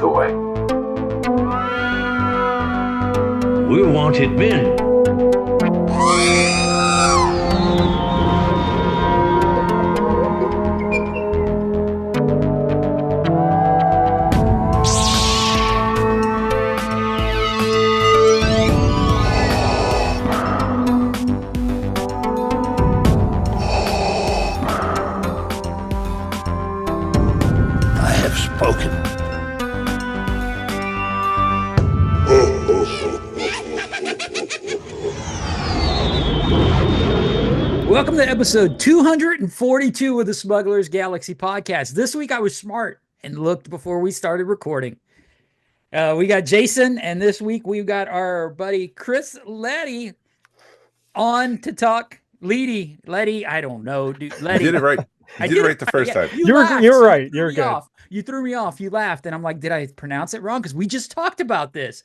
toy. We're wanted men. I have spoken. Welcome to episode 242 of the Smugglers Galaxy podcast. This week I was smart and looked before we started recording. We got Jason, and this week we've got our buddy Chris Leddy on to talk. Leddy, I don't know, dude. Leddy. You did it right. You did it right the first time. You were right. You were good. You threw me off. You laughed, and I'm like, did I pronounce it wrong? Because we just talked about this.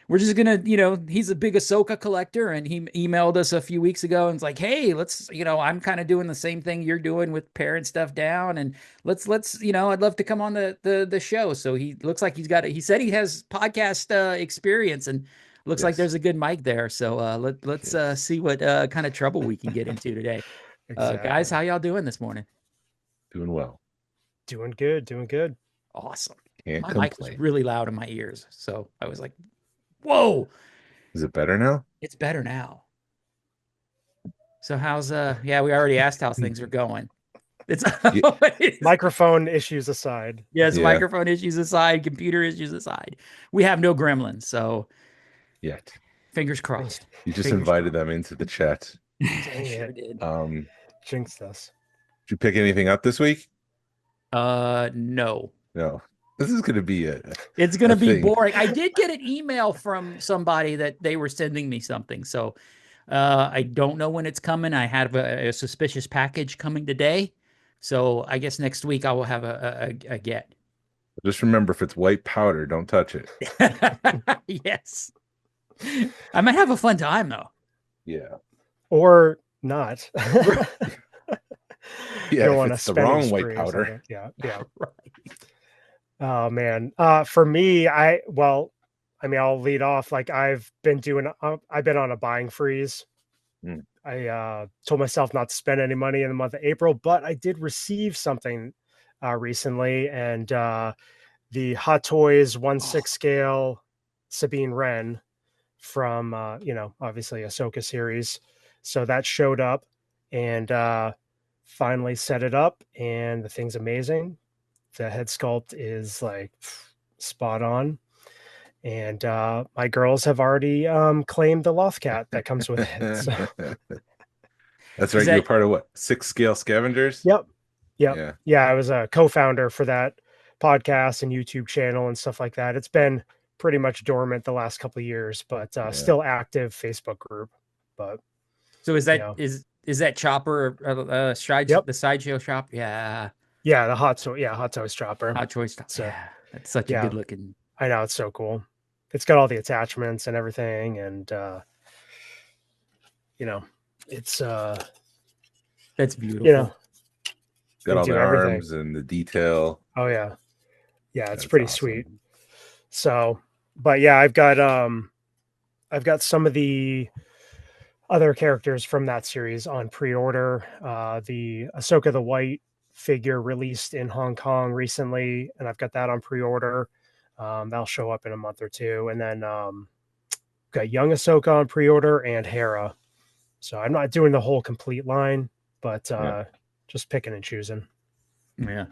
We're just gonna, he's a big Ahsoka collector, and he emailed us a few weeks ago and was like, hey, let's, I'm kind of doing the same thing you're doing with paring stuff down, and let's, I'd love to come on the show. So he looks like he said he has podcast experience, and looks like there's a good mic there. So let's see what kind of trouble we can get into today. Exactly. Guys, how y'all doing this morning? Doing well. Doing good. Awesome. Can't My mic was complain. really loud in my ears, so I was like, whoa. Is it better now? It's better now. So how's we already asked how things are going. It's Microphone issues aside. yes, Yeah. microphone issues aside, computer issues aside. We have no gremlins, so Yet. fingers crossed. You just Fingers invited them into the chat. Dang Sure it. did. Did Jinxed us. you pick anything up this week? No. No. This is going to be It's gonna a be thing. boring. I did get an email from somebody that they were sending me something, so I don't know when it's coming. I have a suspicious package coming today, so I guess next week I will have a get. Just remember, if it's white powder, don't touch it. Yes. I might have a fun time though. Yeah. Or not. Yeah, Don't if want it's to the wrong white powder. Yeah. Right. Oh man. For me, I'll lead off. Like I've been on a buying freeze. Mm. I told myself not to spend any money in the month of April, but I did receive something recently, and the Hot Toys 1/6 scale Sabine Wren from obviously Ahsoka series. So that showed up, and finally set it up, and the thing's amazing. The head sculpt is like spot on, and my girls have already claimed the loft cat that comes with it. So. That's right. You're part of what? 6 scale scavengers? Yep. Yeah. I was a co-founder for that podcast and YouTube channel and stuff like that. It's been pretty much dormant the last couple of years, but still active Facebook group. But So is that Chopper Yep. the sideshow shop? Yeah. yeah, the Hot Toys Chopper. Hot Choice. So, Yeah. That's such a yeah. good looking. I know, it's so cool. It's got all the attachments and everything, and it's That's beautiful. Got all do the everything. arms and the detail. Oh yeah. Yeah, it's That's pretty awesome. sweet. So, but yeah, I've got some of the other characters from that series on pre-order. The Ahsoka the White figure released in Hong Kong recently, and I've got that on pre-order. That'll show up in a month or two. And then got young Ahsoka on pre-order and Hera. So I'm not doing the whole complete line, but just picking and choosing. Yeah.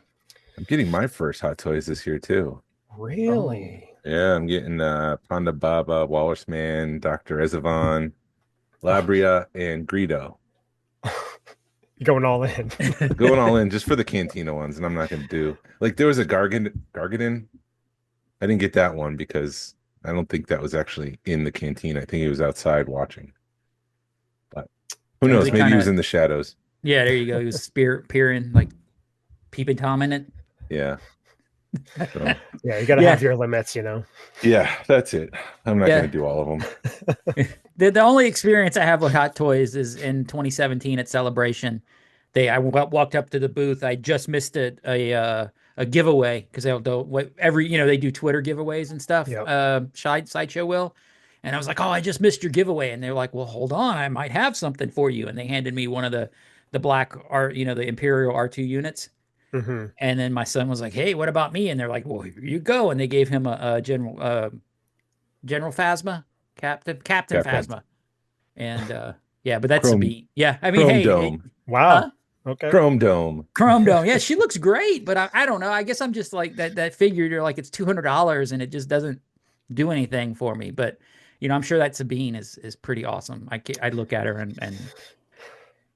I'm getting my first Hot Toys this year, too. Really? Yeah, I'm getting Ponda Baba, Walrus Man, Dr. Ezavon, Labria, and Greedo. You're going all in. Going all in just for the Cantina ones, and I'm not going to do... Like, there was a Gargadin. I didn't get that one because I don't think that was actually in the canteen. I think he was outside watching. But who knows? Maybe he was in the shadows. Yeah, there you go. He was peering, like peeping Tom in it. Yeah. So, Yeah, you got to have your limits, yeah, that's it. I'm not going to do all of them. The only experience I have with Hot Toys is in 2017 at Celebration. I walked up to the booth. I just missed a a giveaway because they do Twitter giveaways and stuff. Yep. Sideshow will. And I was like, oh, I just missed your giveaway. And they're like, well, hold on, I might have something for you. And they handed me one of the black art, the Imperial R2 units. Hmm. And then my son was like, hey, what about me? And they're like, well, here you go. And they gave him a General Phasma, Captain Captain. Phasma. And yeah, but that's Chrome- Sabine. Yeah, I mean, Chrome hey, Dome. Wow. Huh? Okay. Chrome Dome. Chrome Dome. Yeah, she looks great, but I don't know. I guess I'm just like that figure. You're like, it's $200 and it just doesn't do anything for me. But I'm sure that Sabine is pretty awesome. I look at her and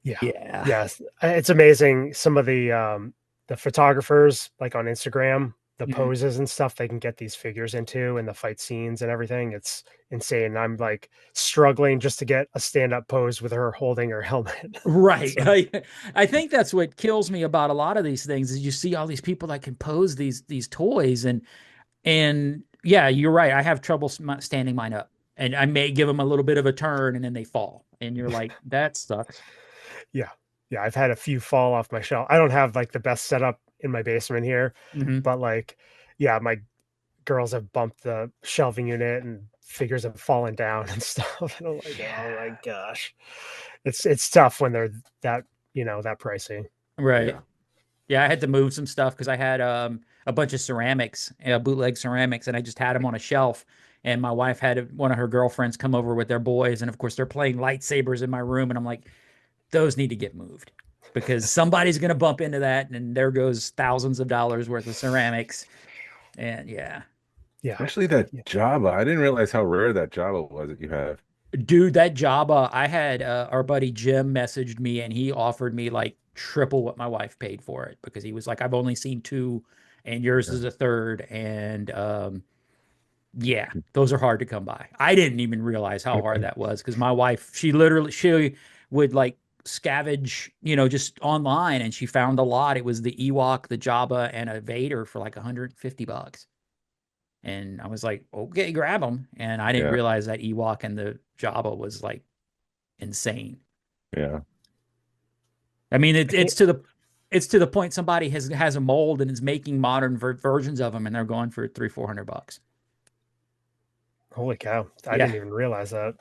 Yeah. yeah. Yes. It's amazing. Some of the photographers like on Instagram, the Mhm. poses and stuff they can get these figures into and the fight scenes and everything. It's insane. I'm like struggling just to get a stand-up pose with her holding her helmet. Right. So, I think that's what kills me about a lot of these things is you see all these people that can pose these toys and yeah, you're right. I have trouble standing mine up and I may give them a little bit of a turn and then they fall and you're like, that sucks. yeah. Yeah. I've had a few fall off my shelf. I don't have like the best setup in my basement here, Mhm. but like, yeah, my girls have bumped the shelving unit and figures have fallen down and stuff. And I'm like, oh my gosh. It's tough when they're that, that pricey. Right. Yeah. Yeah, I had to move some stuff because I had a bunch of ceramics, bootleg ceramics, and I just had them on a shelf. And my wife had one of her girlfriends come over with their boys, and of course they're playing lightsabers in my room, and I'm like, those need to get moved because somebody's gonna bump into that, and there goes thousands of dollars worth of ceramics. And yeah, Yeah. Especially that Yeah. Jabba. I didn't realize how rare that Jabba was that you have. dude, that Jabba, I had our buddy Jim messaged me, and he offered me like triple what my wife paid for it because he was like, I've only seen two, and yours Yeah. is a third, and yeah, those are hard to come by. I didn't even realize how hard that was because my wife, she would like scavenge, just online and she found a lot. It was the Ewok, the Jabba, and a Vader for like $150. And I was like, okay, grab them. And I didn't Yeah. realize that Ewok and the Jabba was like insane. Yeah. I mean, it's to the point somebody has a mold and is making modern versions of them, and they're going for $300-400. Holy cow. I Yeah. didn't even realize that.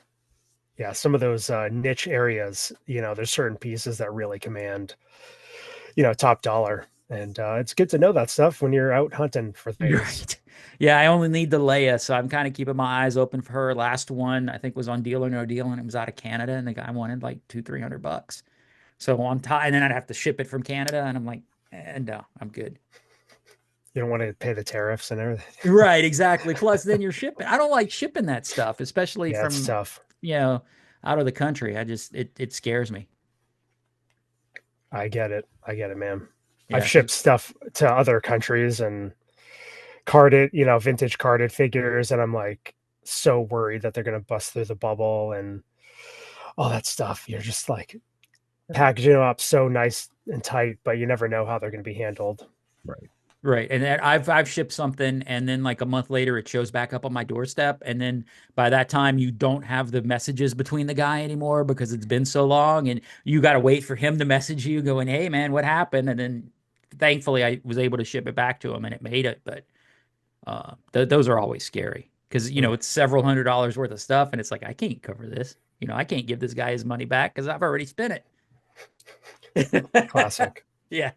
Yeah. Some of those niche areas, there's certain pieces that really command, top dollar. And it's good to know that stuff when you're out hunting for things. Right. Yeah, I only need the Leia, so I'm kind of keeping my eyes open for her. Last one, I think, was on Deal or No Deal, and it was out of Canada, and the guy wanted like $200-300. So on time, and then I'd have to ship it from Canada, and I'm like, no, I'm good. You don't want to pay the tariffs and everything. Right, exactly. Plus, then you're shipping. I don't like shipping that stuff, especially Yeah, it's from tough. out of the country. It scares me. I get it, man. Yeah, I've shipped stuff to other countries and carded, vintage carded figures, and I'm like so worried that they're gonna bust through the bubble and all that stuff. You're just like packaging them up so nice and tight, but you never know how they're gonna be handled. Right. Right. And then I've shipped something and then like a month later it shows back up on my doorstep. And then by that time you don't have the messages between the guy anymore because it's been so long and you got to wait for him to message you going, hey man, what happened? And then thankfully I was able to ship it back to him and it made it. But those are always scary because, it's several $100s worth of stuff. And it's like, I can't cover this. I can't give this guy his money back because I've already spent it. Classic. Yeah.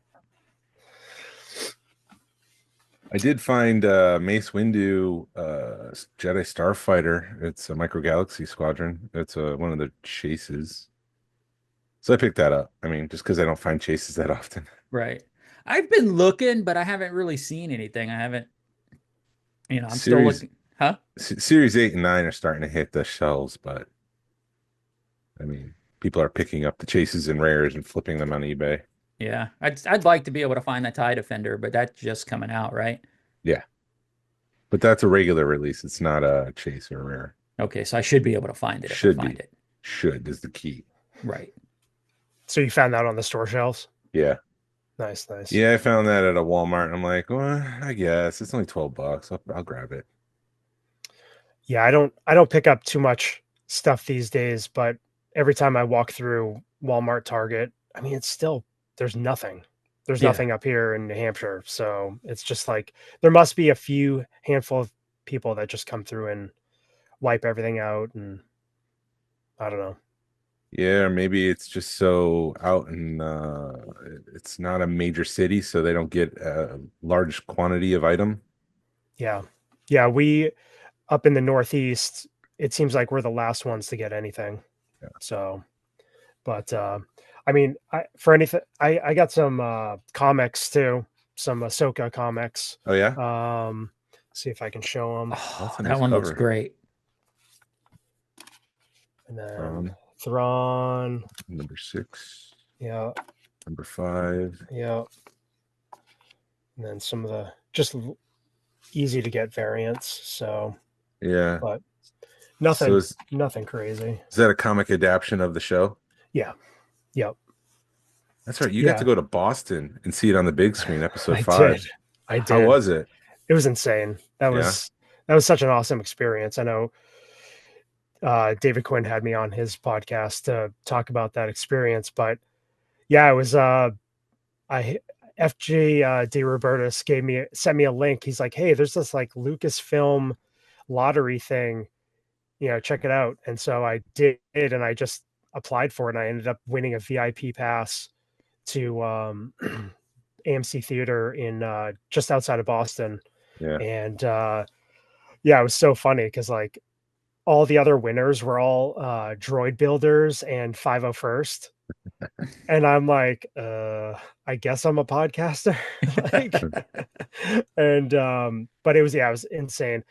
I did find Mace Windu Jedi Starfighter. It's a Micro Galaxy Squadron. It's one of the chases. So I picked that up. I mean, just because I don't find chases that often. Right. I've been looking, but I haven't really seen anything. I haven't, I'm still Series- looking. Huh? Series 8 and 9 are starting to hit the shelves, but I mean, people are picking up the chases and rares and flipping them on eBay. Yeah. I'd like to be able to find that TIE Defender, but that's just coming out, right? Yeah. But that's a regular release. It's not a chase or rare. Okay, so I should be able to find it if Should I find be. it. Should is the key. Right. So you found that on the store shelves? Yeah. Nice. Yeah, I found that at a Walmart. I'm like, well, I guess it's only $12. I'll grab it. Yeah, I don't pick up too much stuff these days, but every time I walk through Walmart, Target, I mean, it's still, there's nothing. There's Yeah. nothing up here in New Hampshire, so it's just like there must be a few handful of people that just come through and wipe everything out, and I don't know. Yeah, or maybe it's just so out and it's not a major city, so they don't get a large quantity of item. Yeah, yeah, we up in the Northeast, it seems like we're the last ones to get anything. Yeah. So, but I mean, for anything, I got some comics too, some Ahsoka comics. Oh yeah, See if I can show them. Oh, that's a that nice one looks cover. great. And then Thrawn, Thrawn, number 6, yeah, number 5. yeah, and then some of the just easy to get variants. So, Yeah. but So nothing crazy. is that a comic adaptation of the show? Yeah, yep, That's right. You got yeah. to go to Boston and see it on the big screen, episode I 5. did. I did. How was it? It was insane. That Yeah. was such an awesome experience. I know David Quinn had me on his podcast to talk about that experience, but yeah, it was FG De Robertis sent me a link. He's like, hey, there's this like Lucasfilm lottery thing, check it out. And so I did, and I just applied for it, and I ended up winning a VIP pass to AMC Theater in just outside of Boston. Yeah. And yeah, it was so funny because like all the other winners were all droid builders and 501st. And I'm like, I guess I'm a podcaster. Like, and but it was insane.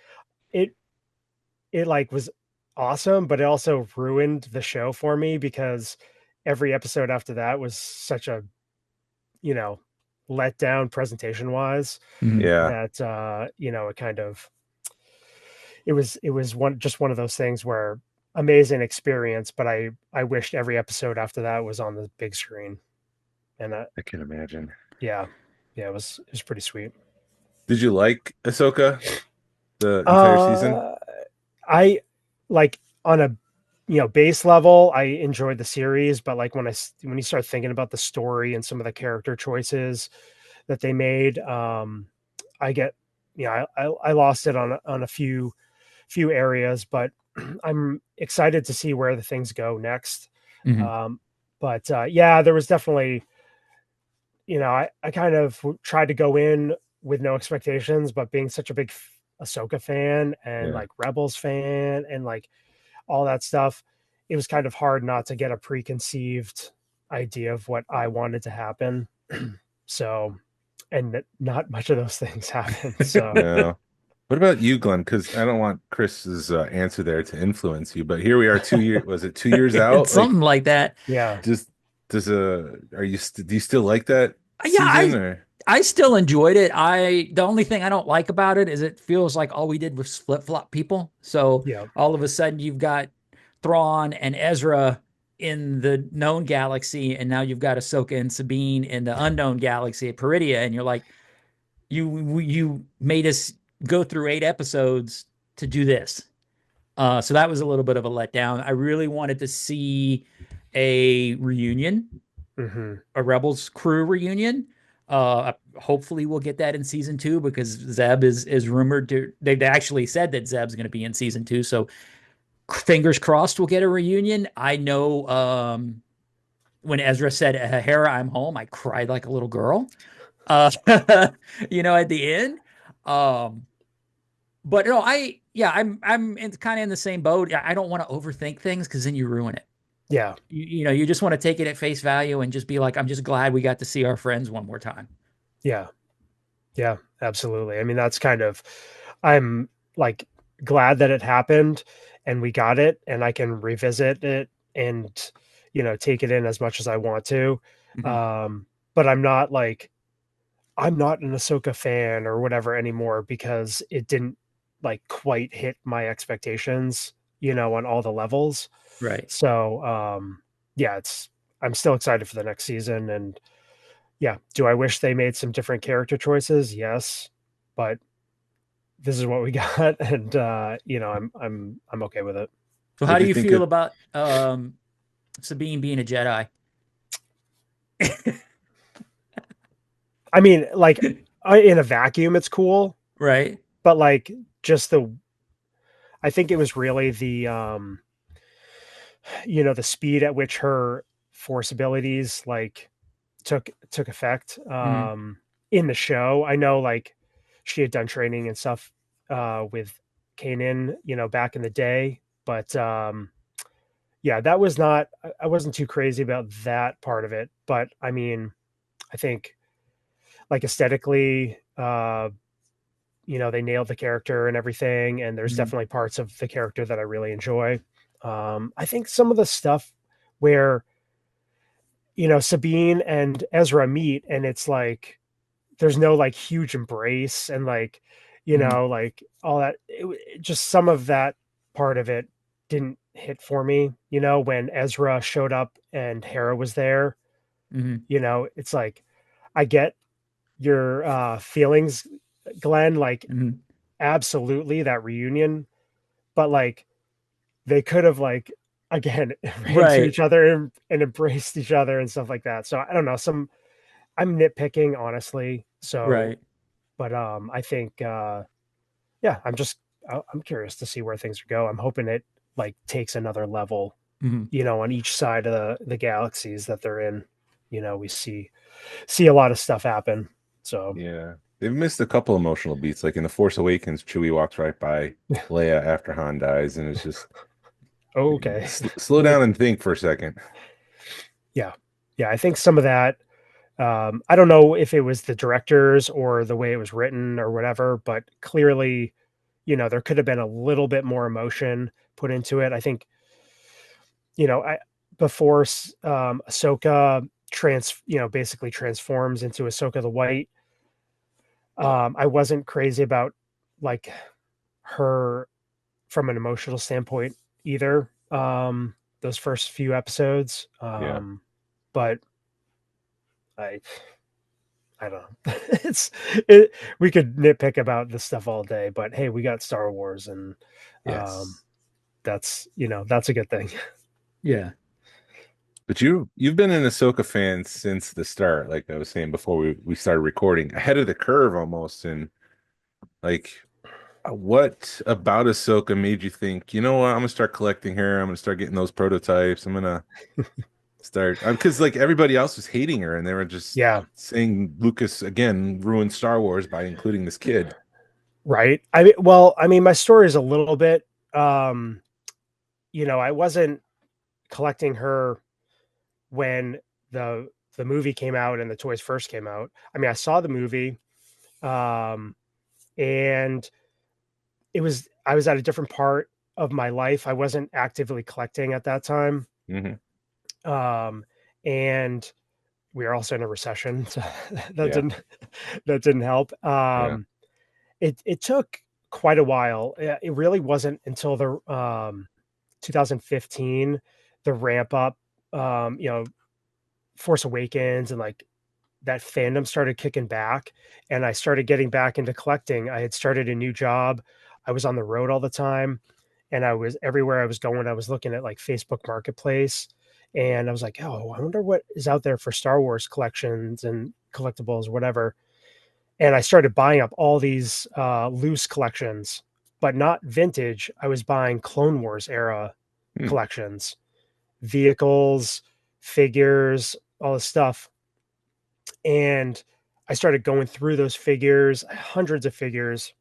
It like was awesome, but it also ruined the show for me because every episode after that was such a let down presentation wise Yeah. that it kind of it was one of those things where amazing experience, but I wished every episode after that was on the big screen. And I can imagine. yeah, it was pretty sweet. Did you like Ahsoka the entire season? I like on a base level, I enjoyed the series, but like when you start thinking about the story and some of the character choices that they made, I get I lost it on a few areas, but I'm excited to see where the things go next. But yeah, there was definitely, I kind of tried to go in with no expectations, but being such a big Ahsoka fan and Yeah. like Rebels fan and like all that stuff, it was kind of hard not to get a preconceived idea of what I wanted to happen. So, and not much of those things happened. So Yeah. What about you, Glenn? Because I don't want Chris's answer there to influence you, but here we are 2 years. Was it 2 years out? Something like that. yeah, Just do you still like that Yeah, season? Or I still enjoyed it. The only thing I don't like about it is it feels like all we did was flip-flop people. So yeah, all of a sudden you've got Thrawn and Ezra in the known galaxy, and now you've got Ahsoka and Sabine in the unknown galaxy at Peridia, and you're like, you made us go through 8 episodes to do this. So that was a little bit of a letdown. I really wanted to see a reunion, a Rebels crew reunion. Hopefully we'll get that in season 2 because Zeb is rumored to. They've actually said that Zeb's going to be in season 2, so fingers crossed we'll get a reunion. I know when Ezra said, "Hera, I'm home," I cried like a little girl. At the end. But no, I'm kind of in the same boat. I don't want to overthink things because then you ruin it. yeah, You just want to take it at face value and just be like, I'm just glad we got to see our friends one more time. yeah, absolutely. I mean, that's kind of, I'm like glad that it happened and we got it, and I can revisit it and take it in as much as I want to. But I'm not an Ahsoka fan or whatever anymore because it didn't like quite hit my expectations, on all the levels. Right. So, yeah, I'm still excited for the next season. And yeah, do I wish they made some different character choices? Yes, but this is what we got. And, I'm okay with it. So how do you feel about Sabine being a Jedi? I mean, like in a vacuum, it's cool, Right. but like just I think it was really the speed at which her force abilities like took effect Mm-hmm. in the show. I know like she had done training and stuff with Kanan, back in the day, but yeah, that was not. I wasn't too crazy about that part of it, but I mean, I think like aesthetically, they nailed the character and everything, and there's Mm-hmm. definitely parts of the character that I really enjoy. I think some of the stuff where Sabine and Ezra meet, and it's like there's no like huge embrace and like Mm-hmm. like all that. Just some of that part of it didn't hit for me. When Ezra showed up and Hera was there, Mm-hmm. it's like I get your feelings, Glenn. Like Mm-hmm. absolutely that reunion, but like they could have like again ran to Right. each other and embraced each other and stuff like that. So I don't know. I'm nitpicking honestly. So, Right. but I think yeah, I'm curious to see where things go. I'm hoping it like takes another level, Mm-hmm. on each side of the galaxies that they're in. We see a lot of stuff happen. So Yeah. They've missed a couple emotional beats. Like in The Force Awakens, Chewie walks right by Leia after Han dies, and it's just okay. slow down and think for a second. Yeah. Yeah. I think some of that, I don't know if it was the directors or the way it was written or whatever, but clearly, there could have been a little bit more emotion put into it. I think, I before Ahsoka basically transforms into Ahsoka the White. I wasn't crazy about like her from an emotional standpoint either. Those first few episodes, Yeah. but I I don't know. We could nitpick about this stuff all day, but hey, we got Star Wars, and um, Yes. that's a good thing. Yeah. But you've been an Ahsoka fan since the start, like I was saying before we started recording, ahead of the curve almost. And like, what about Ahsoka made you think, you know what, I'm gonna start collecting her. I'm gonna start getting those prototypes. I'm gonna start because like everybody else was hating her, and they were just Yeah, saying Lucas again ruined Star Wars by including this kid. right. I mean, my story is a little bit. Um, I wasn't collecting her when the movie came out and the toys first came out. I mean, I saw the movie, um, and I was at a different part of my life. I wasn't actively collecting at that time. Hmm. Um, and we are also in a recession, so that Yeah, didn't that didn't help. yeah, It took quite a while. It really wasn't until the 2015 the ramp up, Force Awakens and like that fandom started kicking back, and I started getting back into collecting. I had started a new job. I was on the road all the time, and I was everywhere I was going. I was looking at like Facebook Marketplace, and I was like, "Oh, I wonder what is out there for Star Wars collections and collectibles, whatever." And I started buying up all these loose collections, but not vintage. I was buying Clone Wars era hmm, collections, vehicles, figures, all this stuff. And I started going through those figures, hundreds of figures.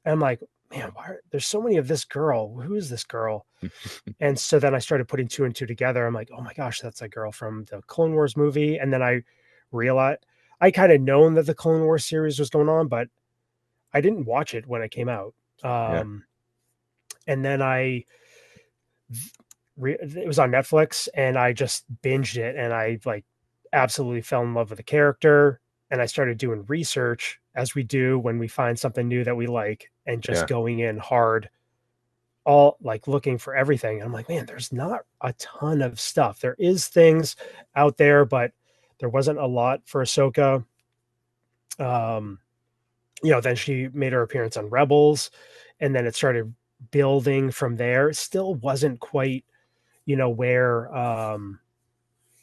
And I'm like, man, there's so many of this girl? Who is this girl? And so then I started putting two and two together. I'm like, oh my gosh, that's a girl from the Clone Wars movie. And then I realized I kind of known that the Clone Wars series was going on, but I didn't watch it when it came out. yeah, Um, and then it was on Netflix, and I just binged it, and I like absolutely fell in love with the character. And I started doing research as we do when we find something new that we like, and just yeah. going in hard, all like looking for everything. And I'm like, man, there's not a ton of stuff. There is things out there, but there wasn't a lot for Ahsoka. Um, then she made her appearance on Rebels, and then it started building from there. It still wasn't quite, where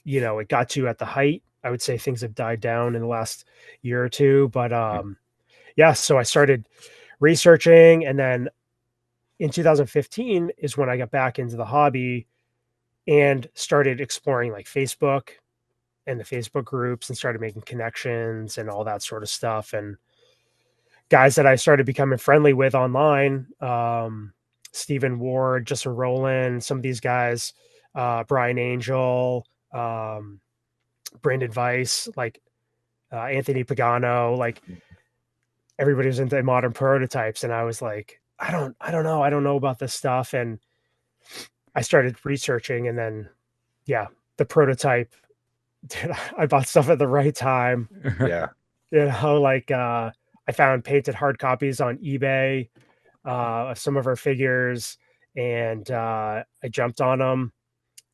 it got to at the height. I would say things have died down in the last year or two. But yeah, so I started researching, and then in 2015 is when I got back into the hobby and started exploring like Facebook and the Facebook groups and started making connections and all that sort of stuff. And guys that I started becoming friendly with online, Stephen Ward, Justin Rowland, some of these guys, Brian Angel, Brandon Weiss, like Anthony Pagano, like everybody was into modern prototypes. And I was like, I don't know about this stuff. And I started researching, and then, yeah, the prototype, dude, I bought stuff at the right time. Yeah. You know, like, I found painted hard copies on eBay of some of her figures, and I jumped on them,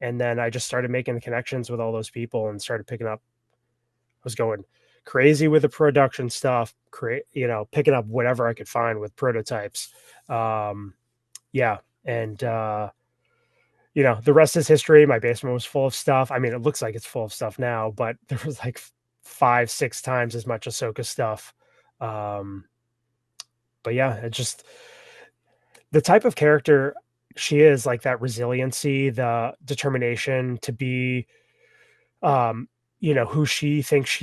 and then I just started making the connections with all those people and started picking up. I was going crazy with the production stuff, picking up whatever I could find with prototypes. Yeah, and the rest is history. My basement was full of stuff. I mean, it looks like it's full of stuff now, but there was like 5, 6 times as much Ahsoka stuff. But yeah, it just, the type of character she is, like that resiliency, the determination to be, who she thinks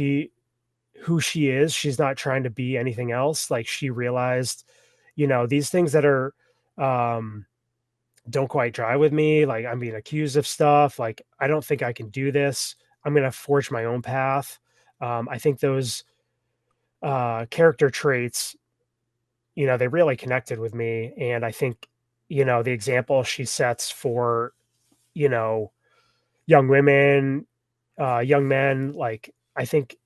who she is. She's not trying to be anything else. Like, she realized, these things that are, don't quite dry with me. Like, I'm being accused of stuff. Like, I don't think I can do this. I'm going to forge my own path. I think those character traits, they really connected with me. And I think, the example she sets for, young women, young men, like, I think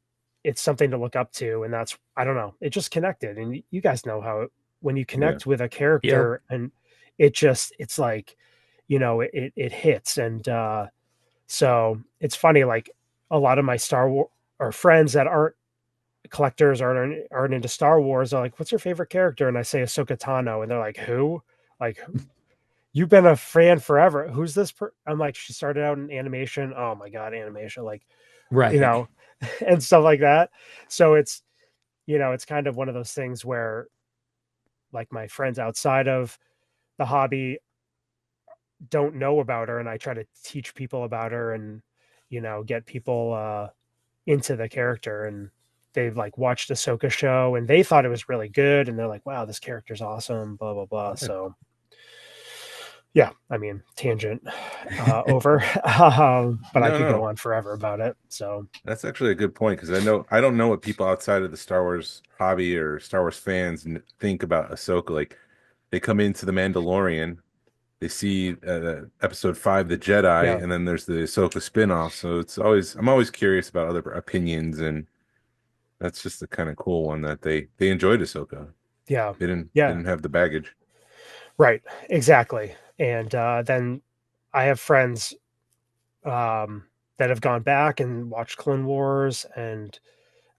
it's something to look up to. And that's, I don't know, it just connected. And you guys know how when you connect with a character, and it's like, it hits. And so it's funny, like, a lot of my Star Wars or friends that aren't collectors, aren't into Star Wars, are like, what's your favorite character? And I say Ahsoka Tano, and they're like, who? Like, you've been a fan forever. Who's this? I'm like, she started out in animation. Oh my God, animation. Like, Right. and stuff like that. So it's, it's kind of one of those things where, like, my friends outside of the hobby don't know about her, and I try to teach people about her, and, get people into the character. And they've like watched Ahsoka show, and they thought it was really good, and they're like, wow, this character's awesome, blah blah blah. So yeah, I mean, tangent over. But I could go on forever about it. So That's actually a good point, because I don't know what people outside of the Star Wars hobby or Star Wars fans think about Ahsoka. Like, they come into the Mandalorian, they see episode 5, the Jedi, yeah, and then there's the Ahsoka spinoff. So I'm always curious about other opinions, and that's just a kind of cool one that they enjoyed Ahsoka. yeah, They didn't have the baggage. right, exactly. And then I have friends that have gone back and watched Clone Wars, and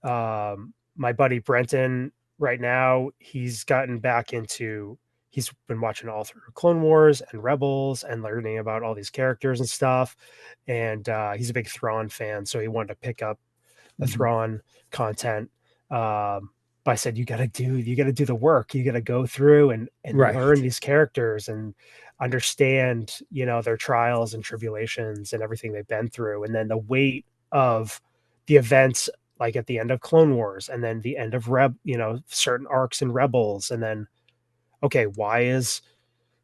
my buddy Brenton right now, he's been watching all through Clone Wars and Rebels and learning about all these characters and stuff. And he's a big Thrawn fan, so he wanted to pick up the Thrawn content. But I said, you got to do the work. You got to go through and Right. learn these characters and understand, their trials and tribulations and everything they've been through. And then the weight of the events, like at the end of Clone Wars, and then the end of certain arcs in Rebels. And then, okay, why is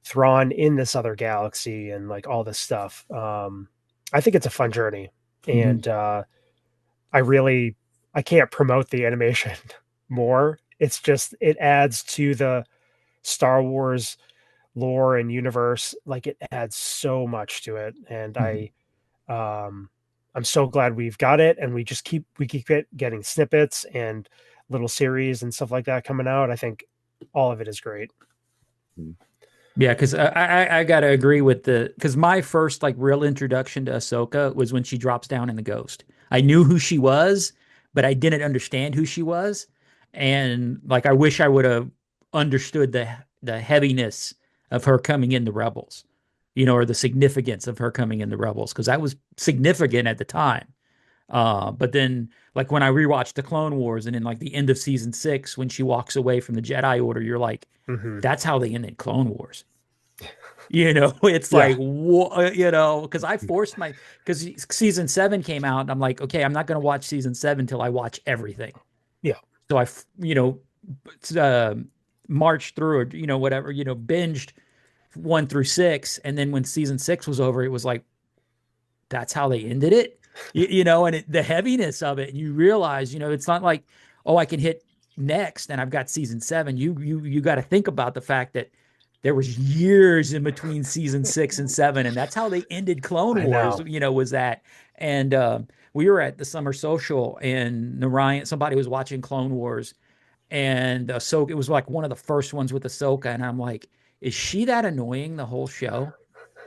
Thrawn in this other galaxy, and like all this stuff. I think it's a fun journey. And I can't promote the animation more. It's just, it adds to the Star Wars lore and universe. Like, it adds so much to it. And I'm so glad we've got it, and we keep getting snippets and little series and stuff like that coming out. I think all of it is great. Yeah, because I gotta agree with because my first like real introduction to Ahsoka was when she drops down in the Ghost. I knew who she was, but I didn't understand who she was, and like I wish I would have understood the heaviness of her coming in the Rebels, or the significance of her coming in the Rebels, because that was significant at the time. But then like when I rewatched the Clone Wars and in like the end of season 6, when she walks away from the Jedi Order, you're like, Mhm. that's how they ended Clone Wars. It's Yeah. like, because I forced because season 7 came out and I'm like, okay, I'm not going to watch season 7 till I watch everything. Yeah. So uh, marched through or, whatever, binged 1 through 6. And then when season 6 was over, it was like, that's how they ended it, and the heaviness of it. And you realize, it's not like, oh, I can hit next and I've got season 7. You got to think about the fact that there was years in between season 6 and 7, and that's how they ended Clone I Wars, know. was that. And we were at the summer social, and Narayan, somebody was watching Clone Wars, and Ahsoka, it was like one of the first ones with Ahsoka, and I'm like, is she that annoying the whole show?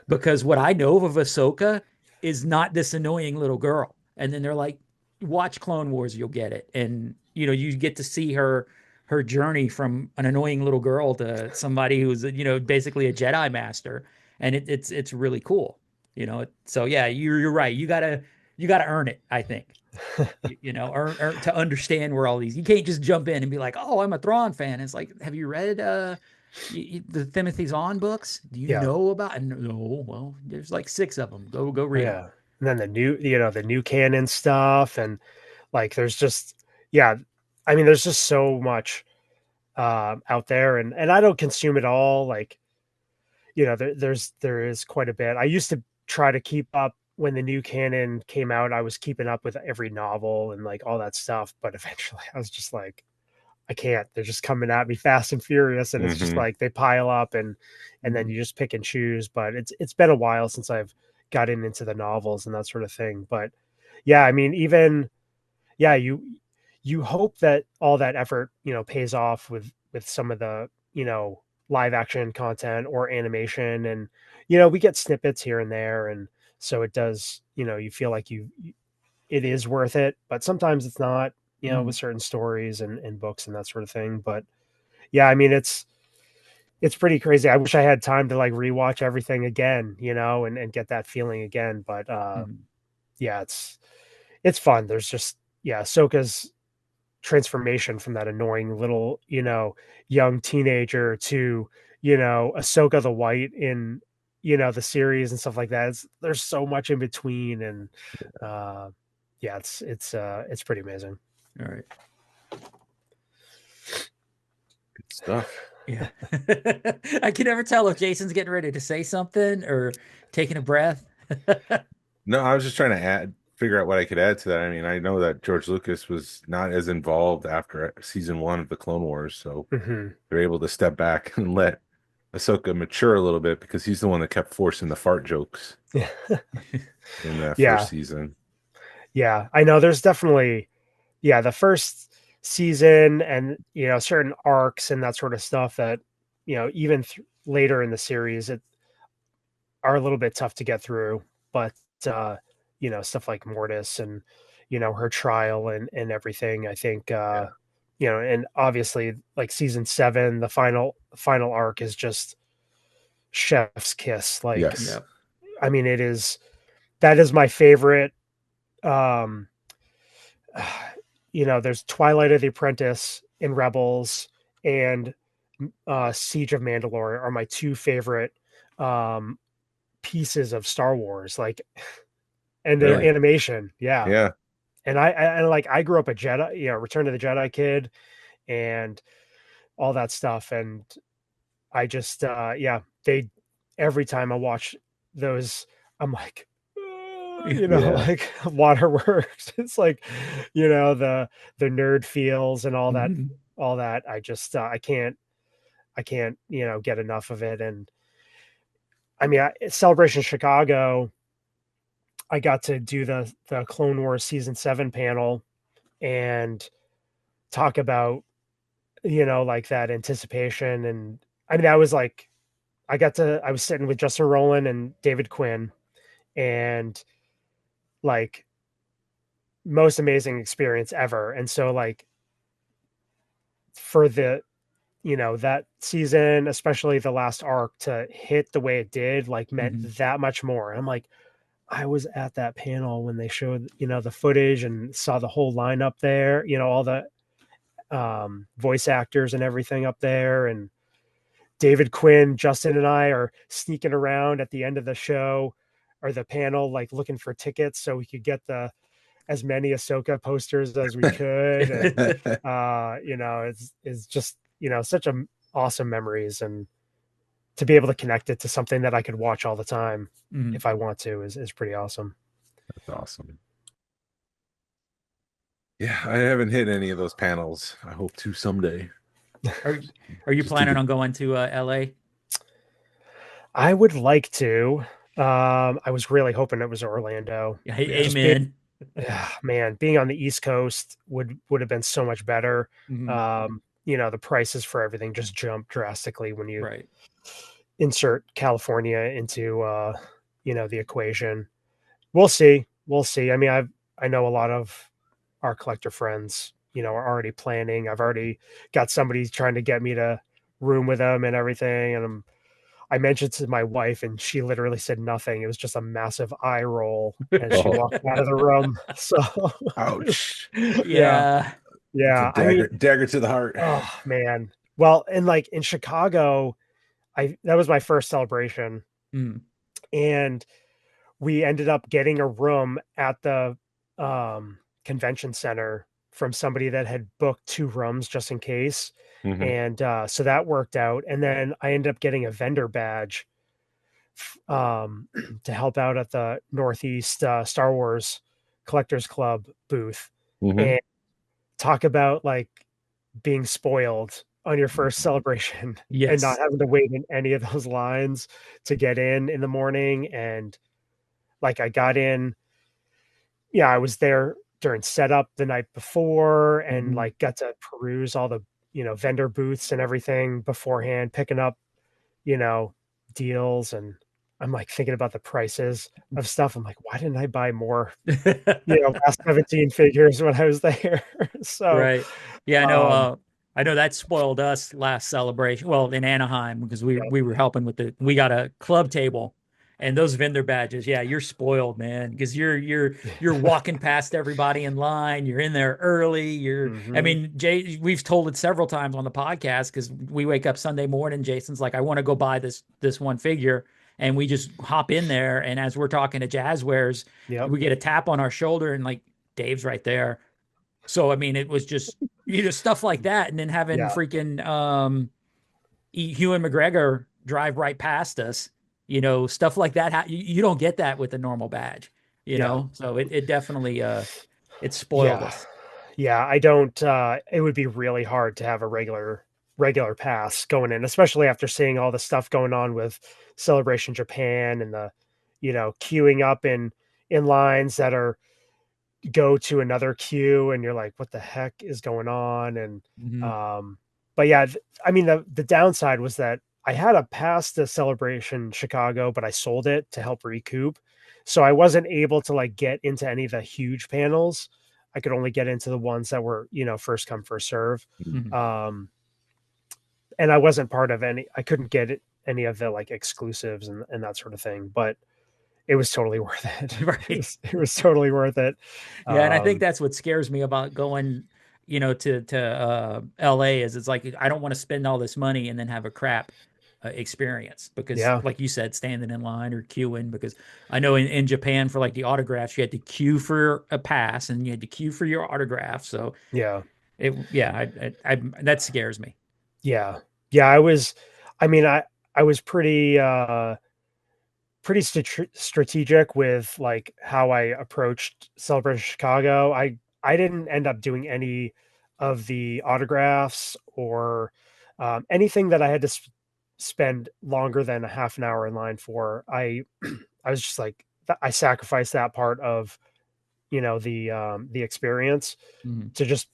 Because what I know of Ahsoka is not this annoying little girl. And then they're like, watch Clone Wars, you'll get it. And you get to see her journey from an annoying little girl to somebody who's basically a Jedi master, and it's really cool. So yeah, you're right. You gotta earn it, I think. Earn to understand where all these. You can't just jump in and be like, oh, I'm a Thrawn fan. It's like, have you read the Timothy Zahn books? Do you Yeah. know about? No, well, there's like 6 of them. Go read them. Yeah. And then the new canon stuff, and like there's just, yeah, I mean there's just so much out there, and I don't consume it all. Like, there is quite a bit. I used to try to keep up when the new canon came out. I was keeping up with every novel and like all that stuff, but eventually I was just like, I can't. They're just coming at me fast and furious, and it's just Mhm. like they pile up, and then you just pick and choose. But it's been a while since I've gotten into the novels and that sort of thing. But yeah, I mean, even yeah, you hope that all that effort, pays off with some of the, live action content or animation, and we get snippets here and there, and so it does, you feel like it is worth it, but sometimes it's not, with certain stories and books and that sort of thing. But yeah, I mean, it's pretty crazy. I wish I had time to like rewatch everything again, and get that feeling again. But yeah, it's fun. There's just, yeah, Ahsoka's transformation from that annoying little, young teenager to, Ahsoka the White in, the series and stuff like that. There's so much in between, and uh yeah, it's pretty amazing. All right. Good stuff. Yeah. I can never tell if Jason's getting ready to say something or taking a breath. No, I was just trying to figure out what I could add to that. I mean, I know that George Lucas was not as involved after season 1 of the Clone Wars, so Hmm. they're able to step back and let Ahsoka mature a little bit because he's the one that kept forcing the fart jokes Yeah. in that Yeah. first season. Yeah. I know there's definitely, yeah, the first season and, certain arcs and that sort of stuff that, even later in the series, it are a little bit tough to get through. But, uh, stuff like Mortis and, her trial and everything, I think, Yeah. and obviously like season 7, the final arc is just chef's kiss. Like, Yes. Yep. I mean, that is my favorite. Um, there's Twilight of the Apprentice and Rebels, and Siege of Mandalore are my two favorite um, pieces of Star Wars, like, and Really? animation. Yeah. Yeah. And I grew up a Jedi, Return of the Jedi kid and all that stuff. And I just, yeah, every time I watch those, I'm like, Yeah. like waterworks. It's like, the nerd feels and Mhm. all that. I just, I can't, get enough of it. And I mean, Celebration Chicago, I got to do the Clone Wars season 7 panel and talk about, like that anticipation. And I mean, I was sitting with Justin Rowland and David Quinn, and like, most amazing experience ever. And so like for that season, especially the last arc, to hit the way it did, like, meant Mhm. that much more. And I'm like, I was at that panel when they showed, the footage and saw the whole lineup there, all the voice actors and everything up there. And David Quinn, Justin and I are sneaking around at the end of the show or the panel, like looking for tickets so we could get as many Ahsoka posters as we could. And, it's just, such awesome memories, and to be able to connect it to something that I could watch all the time if I want to is pretty awesome. That's awesome. Yeah, I haven't hit any of those panels. I hope to someday. Are you planning on going to LA? I would like to. I was really hoping it was Orlando. Amen. Man, being on the East Coast would have been so much better. The prices for everything just jump drastically when you insert California into the equation. We'll see. I mean, I know a lot of our collector friends, are already planning. I've already got somebody trying to get me to room with them and everything. And I mentioned to my wife, and she literally said nothing. It was just a massive eye roll, and she walked out of the room. So, ouch. Yeah. Dagger to the heart. Oh man. Well, and like in Chicago, that was my first celebration, and we ended up getting a room at the convention center from somebody that had booked 2 rooms just in case. And so that worked out. And then I ended up getting a vendor badge to help out at the Northeast Star Wars Collectors Club booth. And talk about like being spoiled on your first celebration and not having to wait in any of those lines to get in the morning. And like I got in, I was there during setup the night before, and like got to peruse all the, vendor booths and everything beforehand, picking up, deals. And I'm like thinking about the prices of stuff. I'm like, why didn't I buy more, last 17 figures when I was there? So, yeah, I know that spoiled us last celebration. Well, in Anaheim, because we were helping with we got a club table. And those vendor badges, you're spoiled, man, because you're walking past everybody in line. You're in there early. I mean, Jay, we've told it several times on the podcast, because we wake up Sunday morning. Jason's like, I want to go buy this one figure, and we just hop in there. And as we're talking to Jazzwares, we get a tap on our shoulder, and like Dave's right there. So I mean, it was just stuff like that, and then having freaking Ewan McGregor drive right past us. Stuff like that. You don't get that with a normal badge, know? So it definitely, it spoiled us. Yeah. I don't, it would be really hard to have a regular pass going in, especially after seeing all the stuff going on with Celebration Japan and the, queuing up in lines that go to another queue, and you're like, what the heck is going on? And, but yeah, I mean, the downside was that I had a pass to Celebration Chicago, but I sold it to help recoup. So I wasn't able to like get into any of the huge panels. I could only get into the ones that were, first come, first serve. And I wasn't part of I couldn't get any of the like exclusives and that sort of thing, but it was totally worth it. It was totally worth it. Yeah. And I think that's what scares me about going, to LA, is it's like, I don't want to spend all this money and then have a crap experience, because like you said, standing in line or queuing, because I know in Japan for like the autographs, you had to queue for a pass and you had to queue for your autograph. So that scares me. I was pretty strategic with like how I approached Celebration Chicago. I didn't end up doing any of the autographs or anything that I had to spend longer than a half an hour in line for. I was just like, I sacrificed that part of, the experience to just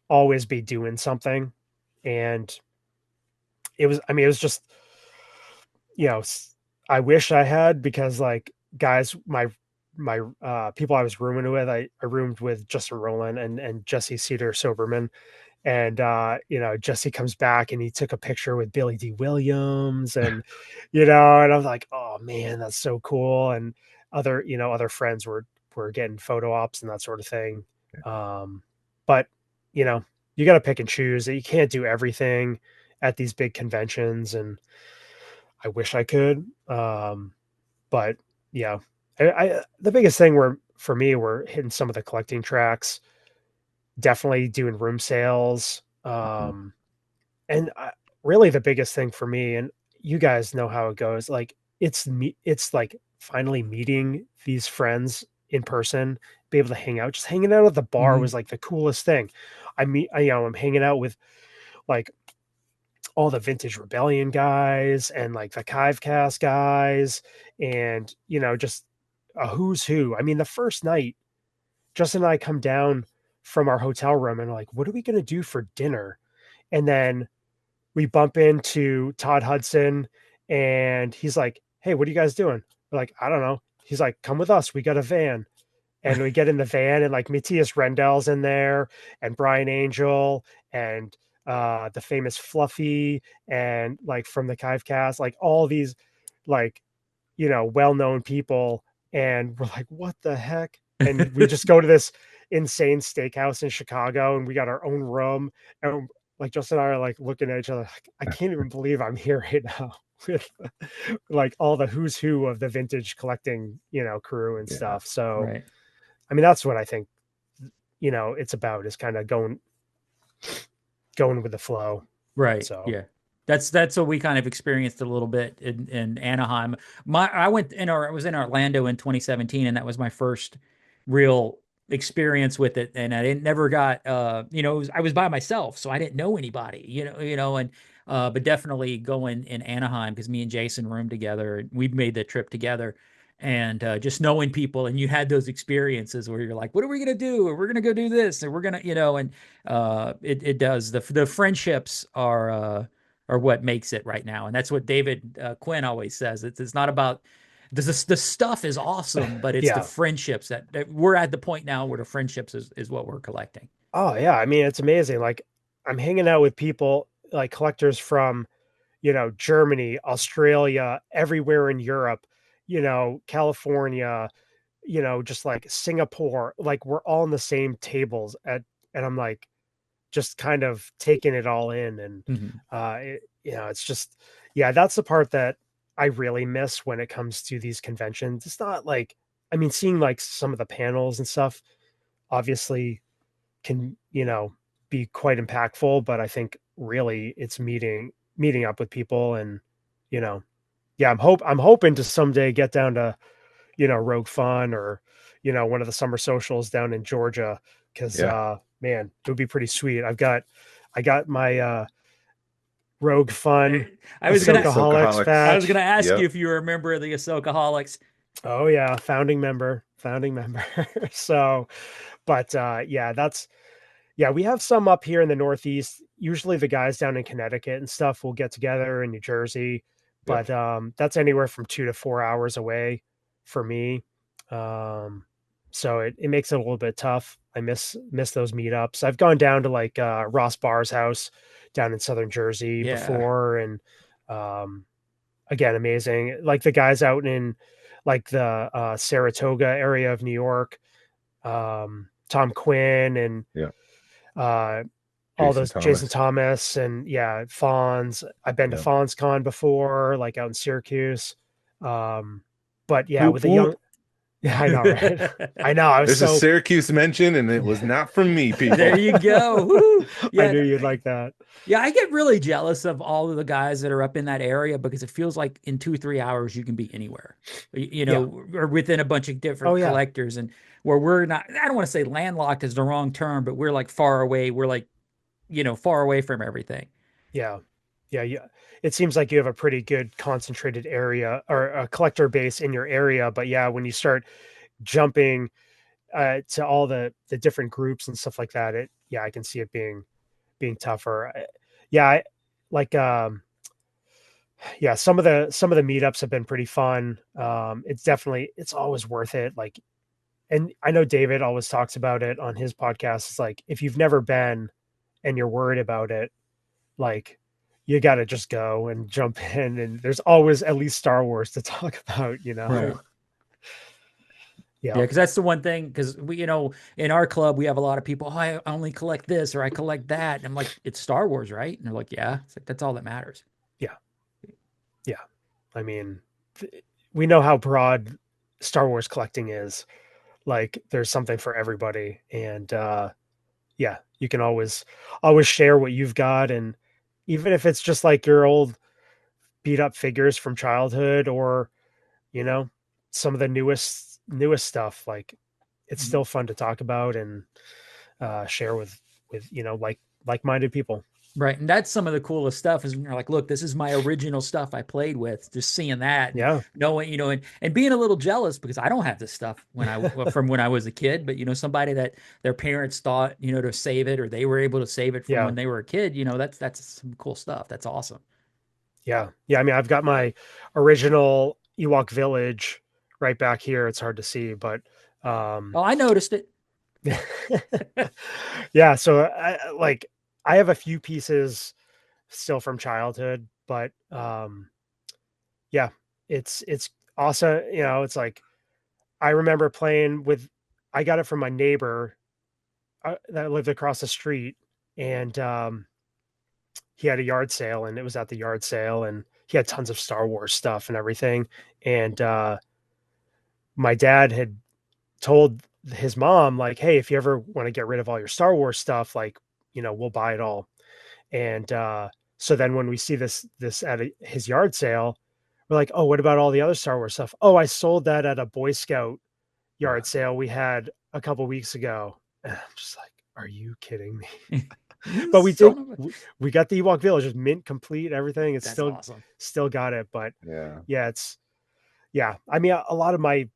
always be doing something. And it was just, I wish I had, because like guys, my people I was rooming with, I roomed with Justin Rowland and Jesse Cedar Soberman. And, Jesse comes back and he took a picture with Billy D. Williams, and, and I was like, oh man, that's so cool. And other friends were getting photo ops and that sort of thing. But you got to pick and choose. You can't do everything at these big conventions, and I wish I could. But yeah, the biggest thing for me were hitting some of the collecting tracks, definitely doing room sales. And really the biggest thing for me, and you guys know how it goes, like it's like finally meeting these friends in person, be able to hang out. Just hanging out at the bar was like the coolest thing. I'm hanging out with like all the Vintage Rebellion guys and like the Kivecast guys, and just a who's who. I mean, the first night, Justin and I come down from our hotel room and like, what are we gonna do for dinner? And then we bump into Todd Hudson, and he's like, "Hey, what are you guys doing?" We're like, "I don't know." He's like, "Come with us. We got a van." And we get in the van, and like Matthias Rendell's in there, and Brian Angel, and the famous Fluffy, and like from the Kivecast, like all these like well-known people, and we're like, what the heck? And we just go to this insane steakhouse in Chicago, and we got our own room, and like Justin and I are like looking at each other like, I can't even believe I'm here right now with like all the who's who of the vintage collecting crew and stuff. So Right. I mean, that's what I think it's about, is kind of going with the flow. Right. So Yeah. That's what we kind of experienced a little bit in Anaheim. I was in Orlando in 2017, and that was my first real experience with it. And I didn't never got I was by myself, so I didn't know anybody, and but definitely going in Anaheim, because me and Jason roomed together. We made the trip together, and just knowing people, and you had those experiences where you're like, what are we gonna do? Or we're gonna go do this, and we're gonna, and it does, the friendships are what makes it right now. And that's what David Quinn always says. It's not about the stuff is awesome, but it's the yeah. friendships that we're at the point now where the friendships is what we're collecting. Oh yeah. I mean, it's amazing. Like I'm hanging out with people like collectors from, Germany, Australia, everywhere in Europe, California, just like Singapore, like we're all on the same tables and I'm like, just kind of taking it all in. And, it's just, yeah, that's the part that I really miss when it comes to these conventions. It's not like, I mean, seeing like some of the panels and stuff obviously can, be quite impactful, but I think really it's meeting up with people. And, yeah, I'm hoping to someday get down to, Rogue Fun, or, one of the summer socials down in Georgia. Cause, man, it would be pretty sweet. I got my, Rogue Fun. I was gonna Ahsoka-holics badge. I was gonna ask you if you remember the Ahsoka-holics. Oh yeah, founding member. So, but we have some up here in the Northeast. Usually the guys down in Connecticut and stuff will get together in New Jersey, but that's anywhere from 2 to 4 hours away for me. So it makes it a little bit tough. I miss those meetups. I've gone down to like Ross Barr's house down in Southern Jersey before, and again, amazing. Like the guys out in like the Saratoga area of New York, Tom Quinn, and all those Jason Thomas, and Fonz. I've been to Fonz Con before, like out in Syracuse. But yeah, with the young. Yeah, I know, right? I know. There's a Syracuse mention, and it was not from me, people. There you go. Woo. Yeah, I knew you'd like that. Yeah, I get really jealous of all of the guys that are up in that area, because it feels like in 2-3 hours you can be anywhere, or within a bunch of different collectors, and where we're not. I don't want to say landlocked is the wrong term, but we're like far away. We're like, far away from everything. Yeah. It seems like you have a pretty good concentrated area or a collector base in your area, but when you start jumping to all the different groups and stuff like that, I can see it being tougher. Some of the meetups have been pretty fun. It's always worth it. Like, and I know David always talks about it on his podcast. It's like, if you've never been and you're worried about it, like, you got to just go and jump in, and there's always at least Star Wars to talk about, Right. Yeah. Yeah, because that's the one thing. Because we, in our club, we have a lot of people. Oh, I only collect this or I collect that. And I'm like, it's Star Wars, right? And they're like, yeah. It's like that's all that matters. Yeah. Yeah. I mean, we know how broad Star Wars collecting is. Like, there's something for everybody, and yeah, you can always share what you've got, and even if it's just like your old beat up figures from childhood, or you know, some of the newest stuff, like it's Mhm. still fun to talk about and share with like-minded people. Right. And that's some of the coolest stuff is when you're like, look, this is my original stuff I played with. Just seeing that and Yeah. knowing, and being a little jealous because I don't have this stuff from when I was a kid, but somebody that their parents thought, to save it or they were able to save it from Yeah. when they were a kid, that's some cool stuff. That's awesome. Yeah. I mean, I've got my original Ewok village right back here. It's hard to see, but Oh, I noticed it. yeah. So I have a few pieces still from childhood, but yeah, it's awesome. It's like I remember playing with. I got it from my neighbor that lived across the street, and he had a yard sale, and it was at the yard sale, and he had tons of Star Wars stuff and everything. And my dad had told his mom, like, hey, if you ever want to get rid of all your Star Wars stuff, like, we'll buy it all. And so then when we see this at his yard sale, we're like, oh, what about all the other Star Wars stuff? Oh, I sold that at a Boy Scout yard sale we had a couple weeks ago. And I'm just like, are you kidding me? But we did. Son of a- We got the Ewok Village, just mint complete, everything. It's That's awesome. still got it. But Yeah. yeah, yeah. I mean, a lot of my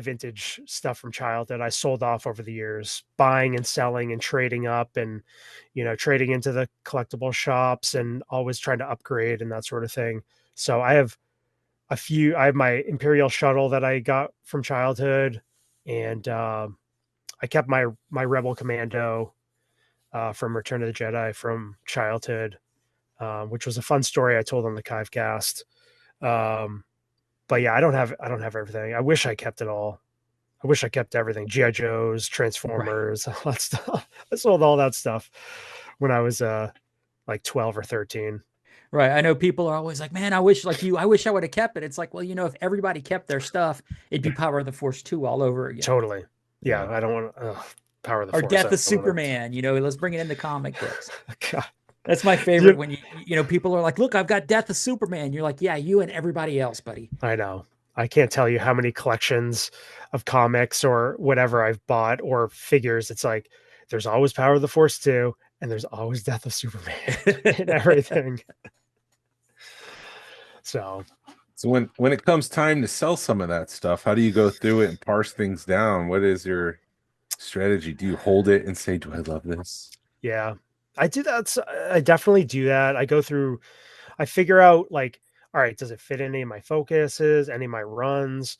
vintage stuff from childhood I sold off over the years, buying and selling and trading up, and trading into the collectible shops, and always trying to upgrade and that sort of thing. So I have I have my Imperial shuttle that I got from childhood, and I kept my Rebel Commando from Return of the Jedi from childhood, which was a fun story I told on the Kivecast. But yeah, I don't have everything. I wish I kept it all. I wish I kept everything. GI Joes, Transformers, all that stuff. I sold all that stuff when I was like 12 or 13. Right. I know people are always like, man, I wish I wish I would have kept it. It's like, well, if everybody kept their stuff, it'd be Power of the Force 2 all over again. Totally. Yeah, Yeah. I don't want Power of the Or Force. Death I of don't Superman, let's bring it into comic books. God. That's my favorite when people are like, look, I've got Death of Superman. You're like, yeah, you and everybody else, buddy. I know. I can't tell you how many collections of comics or whatever I've bought or figures. It's like there's always Power of the Force 2 and there's always Death of Superman and everything. So when it comes time to sell some of that stuff, how do you go through it and parse things down? What is your strategy? Do you hold it and say, do I love this? yeah, I do that. I definitely do that. I figure out, like, all right, does it fit any of my focuses, any of my runs?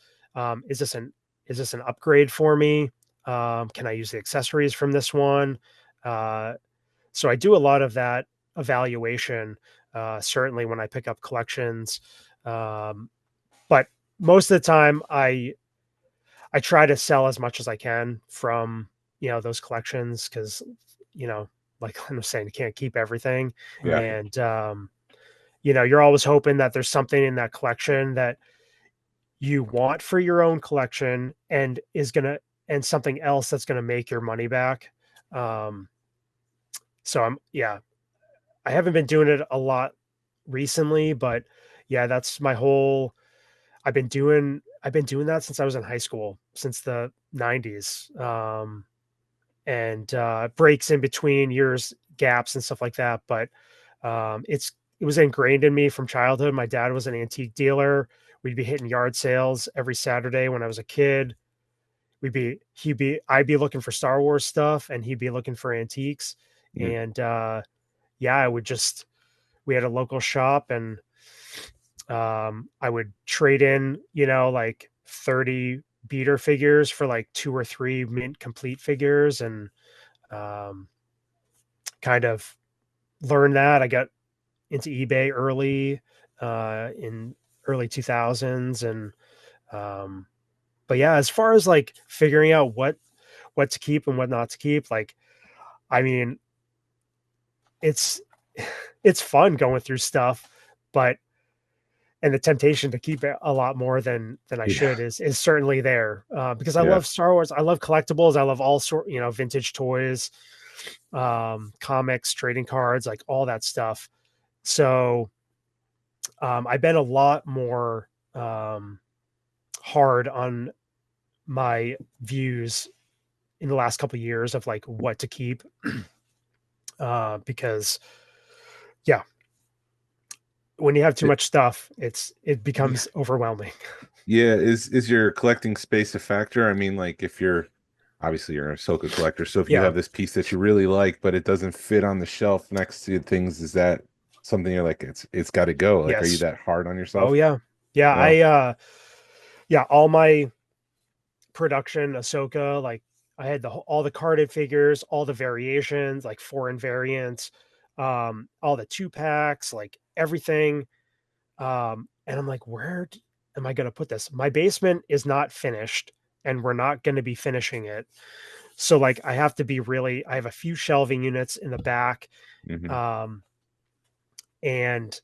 Is this an upgrade for me? Can I use the accessories from this one? So I do a lot of that evaluation, certainly when I pick up collections. But most of the time I try to sell as much as I can from, those collections. Cause, like I was saying, you can't keep everything. Yeah. And, you're always hoping that there's something in that collection that you want for your own collection and and something else that's going to make your money back. So I haven't been doing it a lot recently, but yeah, that's my whole, I've been doing that since I was in high school, since the 90s. And breaks in between years, gaps and stuff like that. But it was ingrained in me from childhood. My dad was an antique dealer. We'd be hitting yard sales every Saturday when I was a kid. I'd be looking for Star Wars stuff and he'd be looking for antiques. Mhm. And we had a local shop, and I would trade in, like 30 beater figures for like 2 or 3 mint complete figures, and kind of learned that. I got into eBay early in early 2000s, and But yeah, as far as like figuring out what to keep and what not to keep, like, I mean, it's fun going through stuff, but and the temptation to keep it a lot more than I Yeah. should is certainly there, because I Yeah. love Star Wars. I love collectibles. I love all sort, vintage toys, comics, trading cards, like all that stuff. So I've been a lot more hard on my views in the last couple of years of like what to keep, because yeah, when you have too It- much stuff, it becomes overwhelming. yeah. Is your collecting space a factor? I mean, like if you're obviously you're an Ahsoka collector, so if you Yeah. have this piece that you really like, but it doesn't fit on the shelf next to things, is that something you're like, it's got to go? Like, are you Yes. that hard on Oh yourself? yeah. Yeah. Well, Yeah, all my production Ahsoka, like I had all the carded figures, all the variations, like foreign variants, all the 2-packs, like everything. And I'm like, am I going to put this? My basement is not finished and we're not going to be finishing it. So like I have to be really, I have a few shelving units in the back. mhm. Um, and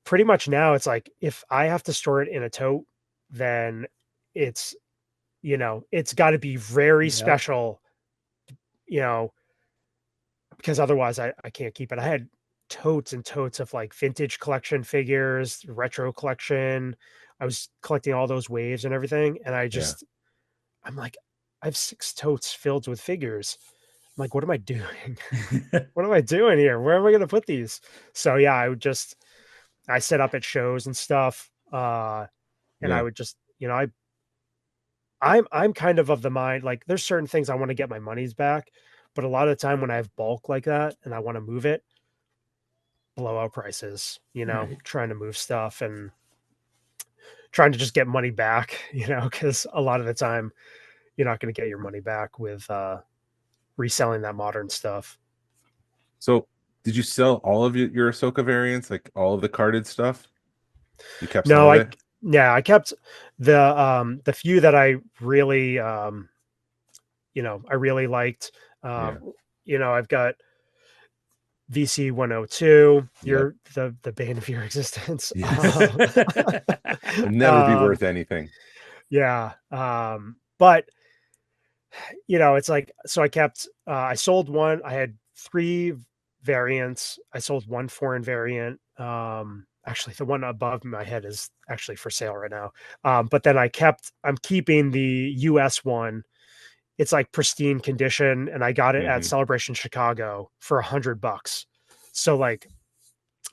pretty much now it's like, if I have to store it in a tote, then it's, it's got to be very Yep. special, you know, because otherwise I can't keep it. I had totes and totes of like vintage collection figures, retro collection. I was collecting all those waves and everything. And Yeah. I'm like, I have 6 totes filled with figures. I'm like, what am I doing? What am I doing here? Where am I going to put these? So yeah, I set up at shows and stuff. And I Yeah. would just, I'm kind of the mind, like there's certain things I want to get my monies back, but a lot of the time when I have bulk like that and I want to move it, blowout prices, Right. trying to move stuff and trying to just get money back, because a lot of the time you're not going to get your money back with reselling that modern stuff. So, did you sell all of your Ahsoka variants, like all of the carded stuff? You kept some No, of it? yeah, I kept the few that I really I really liked. Yeah. I've got VC 102. Yep. You're the bane of your existence. Yeah. It'll never be Um, worth anything. yeah. But it's like, so I sold one. I had 3 variants. I sold 1 foreign variant. Actually the one above my head is actually for sale right now. But then I'm keeping the US one. It's like pristine condition, and I got it at Hmm. Celebration Chicago for $100. So like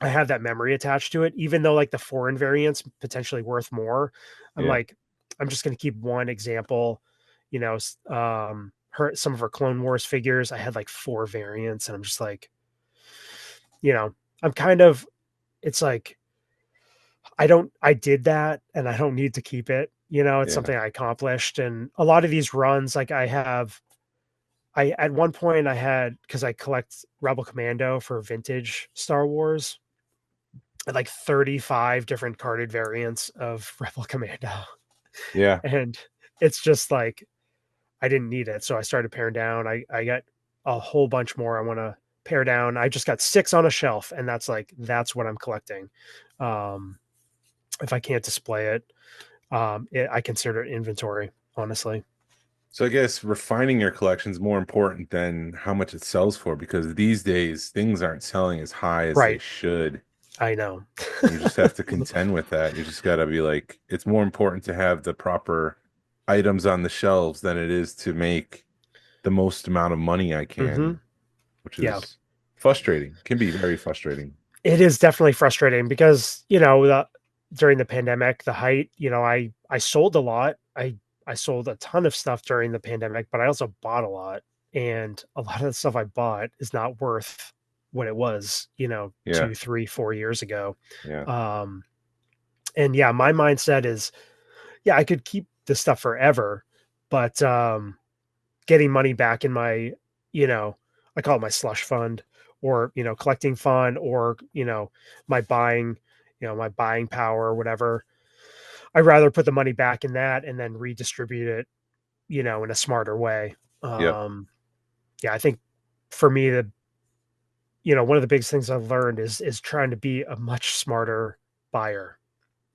I have that memory attached to it, even though like the foreign variants potentially worth more. I'm Yeah. like, I'm just going to keep one example, some of her Clone Wars figures. I had like 4 variants, and I'm just like, you know, I'm kind of, it's like, I did that and I don't need to keep it. It's Yeah. something I accomplished. And a lot of these runs, like at one point I had, because I collect Rebel Commando for vintage Star Wars, I had like 35 different carded variants of Rebel Commando. Yeah. And it's just like, I didn't need it. So I started paring down. I got a whole bunch more I want to pare down. I just got 6 on a shelf, and that's what I'm collecting. Um, if I can't display it, I consider it inventory, honestly. So I guess refining your collection is more important than how much it sells for because these days things aren't selling as high as they Right. should. I know. You just have to contend with that. You just got to be like, it's more important to have the proper items on the shelves than it is to make the most amount of money I Hmm. can, which Yeah. is frustrating. Can be very frustrating. It is definitely frustrating because, during the pandemic, the height, I sold a lot. I sold a ton of stuff during the pandemic, but I also bought a lot. And a lot of the stuff I bought is not worth what it was, Yeah. 2, 3, 4 years ago. Yeah. Um, and yeah, my mindset is, yeah, I could keep this stuff forever, but getting money back in my, I call it my slush fund, or, collecting fund, or, my buying power or whatever. I'd rather put the money back in that and then redistribute it, in a smarter way. Yep. Yeah, I think for me, one of the biggest things I've learned is trying to be a much smarter buyer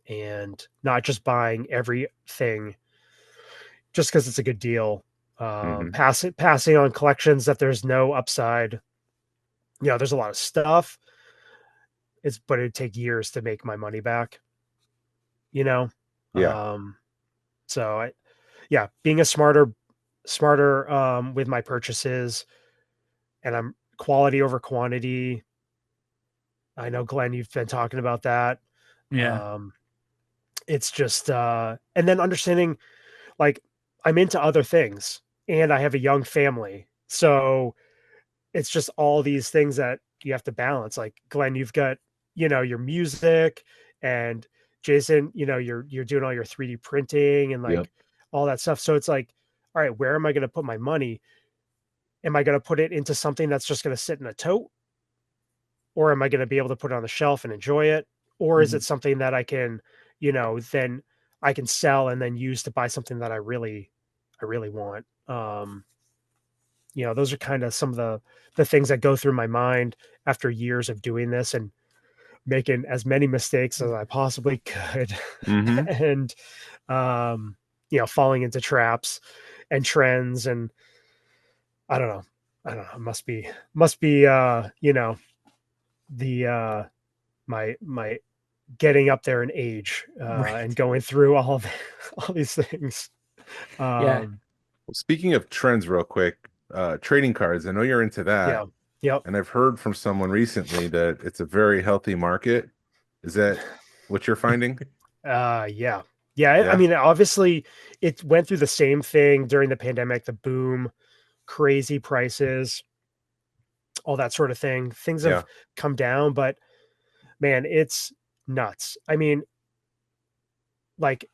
and not just buying everything just because it's a good deal. Hmm. Passing on collections that there's no upside. There's a lot of stuff. But it'd take years to make my money back. You know, Yeah. so being a smarter with my purchases, and I'm quality over quantity. I know, Glenn, you've been talking about that. Yeah. It's just and then understanding, like, I'm into other things and I have a young family. So it's just all these things that you have to balance. Like, Glenn, you've got, your music, and Jason, you're doing all your 3D printing and Yep. like all that stuff. So it's like, all right, where am I going to put my money? Am I going to put it into something that's just going to sit in a tote? Or am I going to be able to put it on the shelf and enjoy it? Or is Mhm. it something that I can, then I can sell and then use to buy something that I really want? Those are kind of some of the things that go through my mind after years of doing this and making as many mistakes as I possibly could. Hmm. And falling into traps and trends, and I don't know. It must be the my getting up there in age, and Right. going through all these things. Yeah. Um, Speaking of trends, real quick, trading cards. I know you're into that, yeah. Yep. and I've heard from someone recently that it's a very healthy market. Is that what you're finding? Yeah. Yeah. I Yeah. mean, obviously, it went through the same thing during the pandemic, the boom, crazy prices, all that sort of thing. Things Yeah. have come down, but man, it's nuts. I mean, like,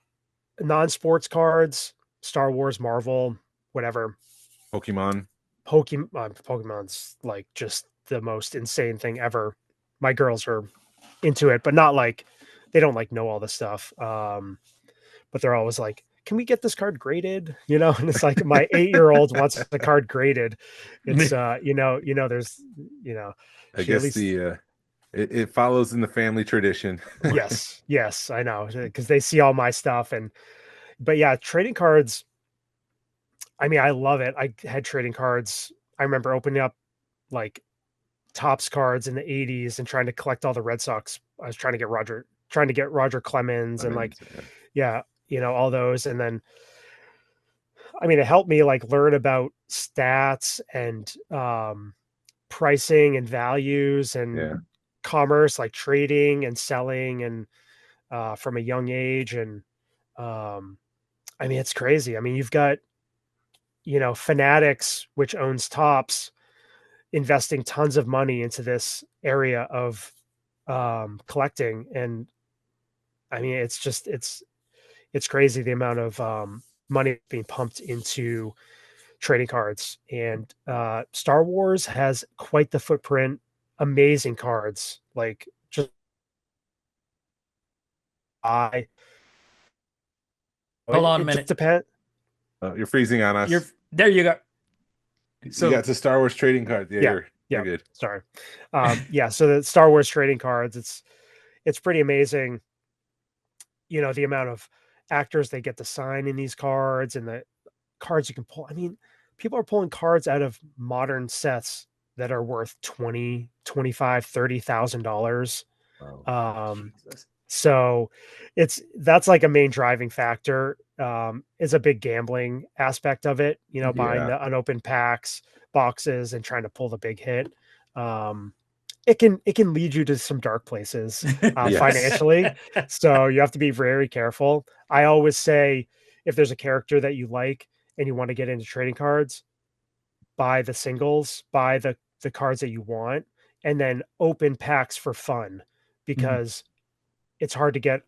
non-sports cards, Star Wars, Marvel, whatever. Pokemon. Pokemon's like just the most insane thing ever. My girls are into it, but not like, they don't like know all the stuff. But they're always like, "Can we get this card graded?" And it's like, my 8-year-old wants the card graded. It's there's I she at guess least. it follows in the family tradition. Yes, I know, because they see all my stuff. But yeah, trading cards. I mean, I love it. I had trading cards. I remember opening up like Topps cards in the 80s and trying to collect all the Red Sox. I was trying to get Roger Clemens, I and mean, like, yeah, all those. And then, I mean, it helped me like learn about stats and pricing and values and yeah. commerce, like trading and selling, and from a young age. And um, I mean, it's crazy. I mean, you've got, Fanatics, which owns Topps, investing tons of money into this area of collecting. And I mean, it's crazy the amount of money being pumped into trading cards. And Star Wars has quite the footprint. Amazing cards, like, just I. Hold on a It just minute. depends. You're freezing on You're us. there. You go. You So got the Star Wars trading card. Yeah, Yeah, you're yeah. good. Sorry. Yeah. So the Star Wars trading cards, it's pretty amazing. The amount of actors they get to sign in these cards, and the cards you can pull. I mean, people are pulling cards out of modern sets that are worth 20, 25, $30,000. Oh, Um, Jesus. so that's like a main driving factor. Is a big gambling aspect of it, buying Yeah. the unopened packs, boxes, and trying to pull the big hit. Um, it can lead you to some dark places, Yes. financially. So you have to be very careful. I always say, if there's a character that you like and you want to get into trading cards, buy the singles, buy the cards that you want, and then open packs for fun, Mhm. because it's hard to get,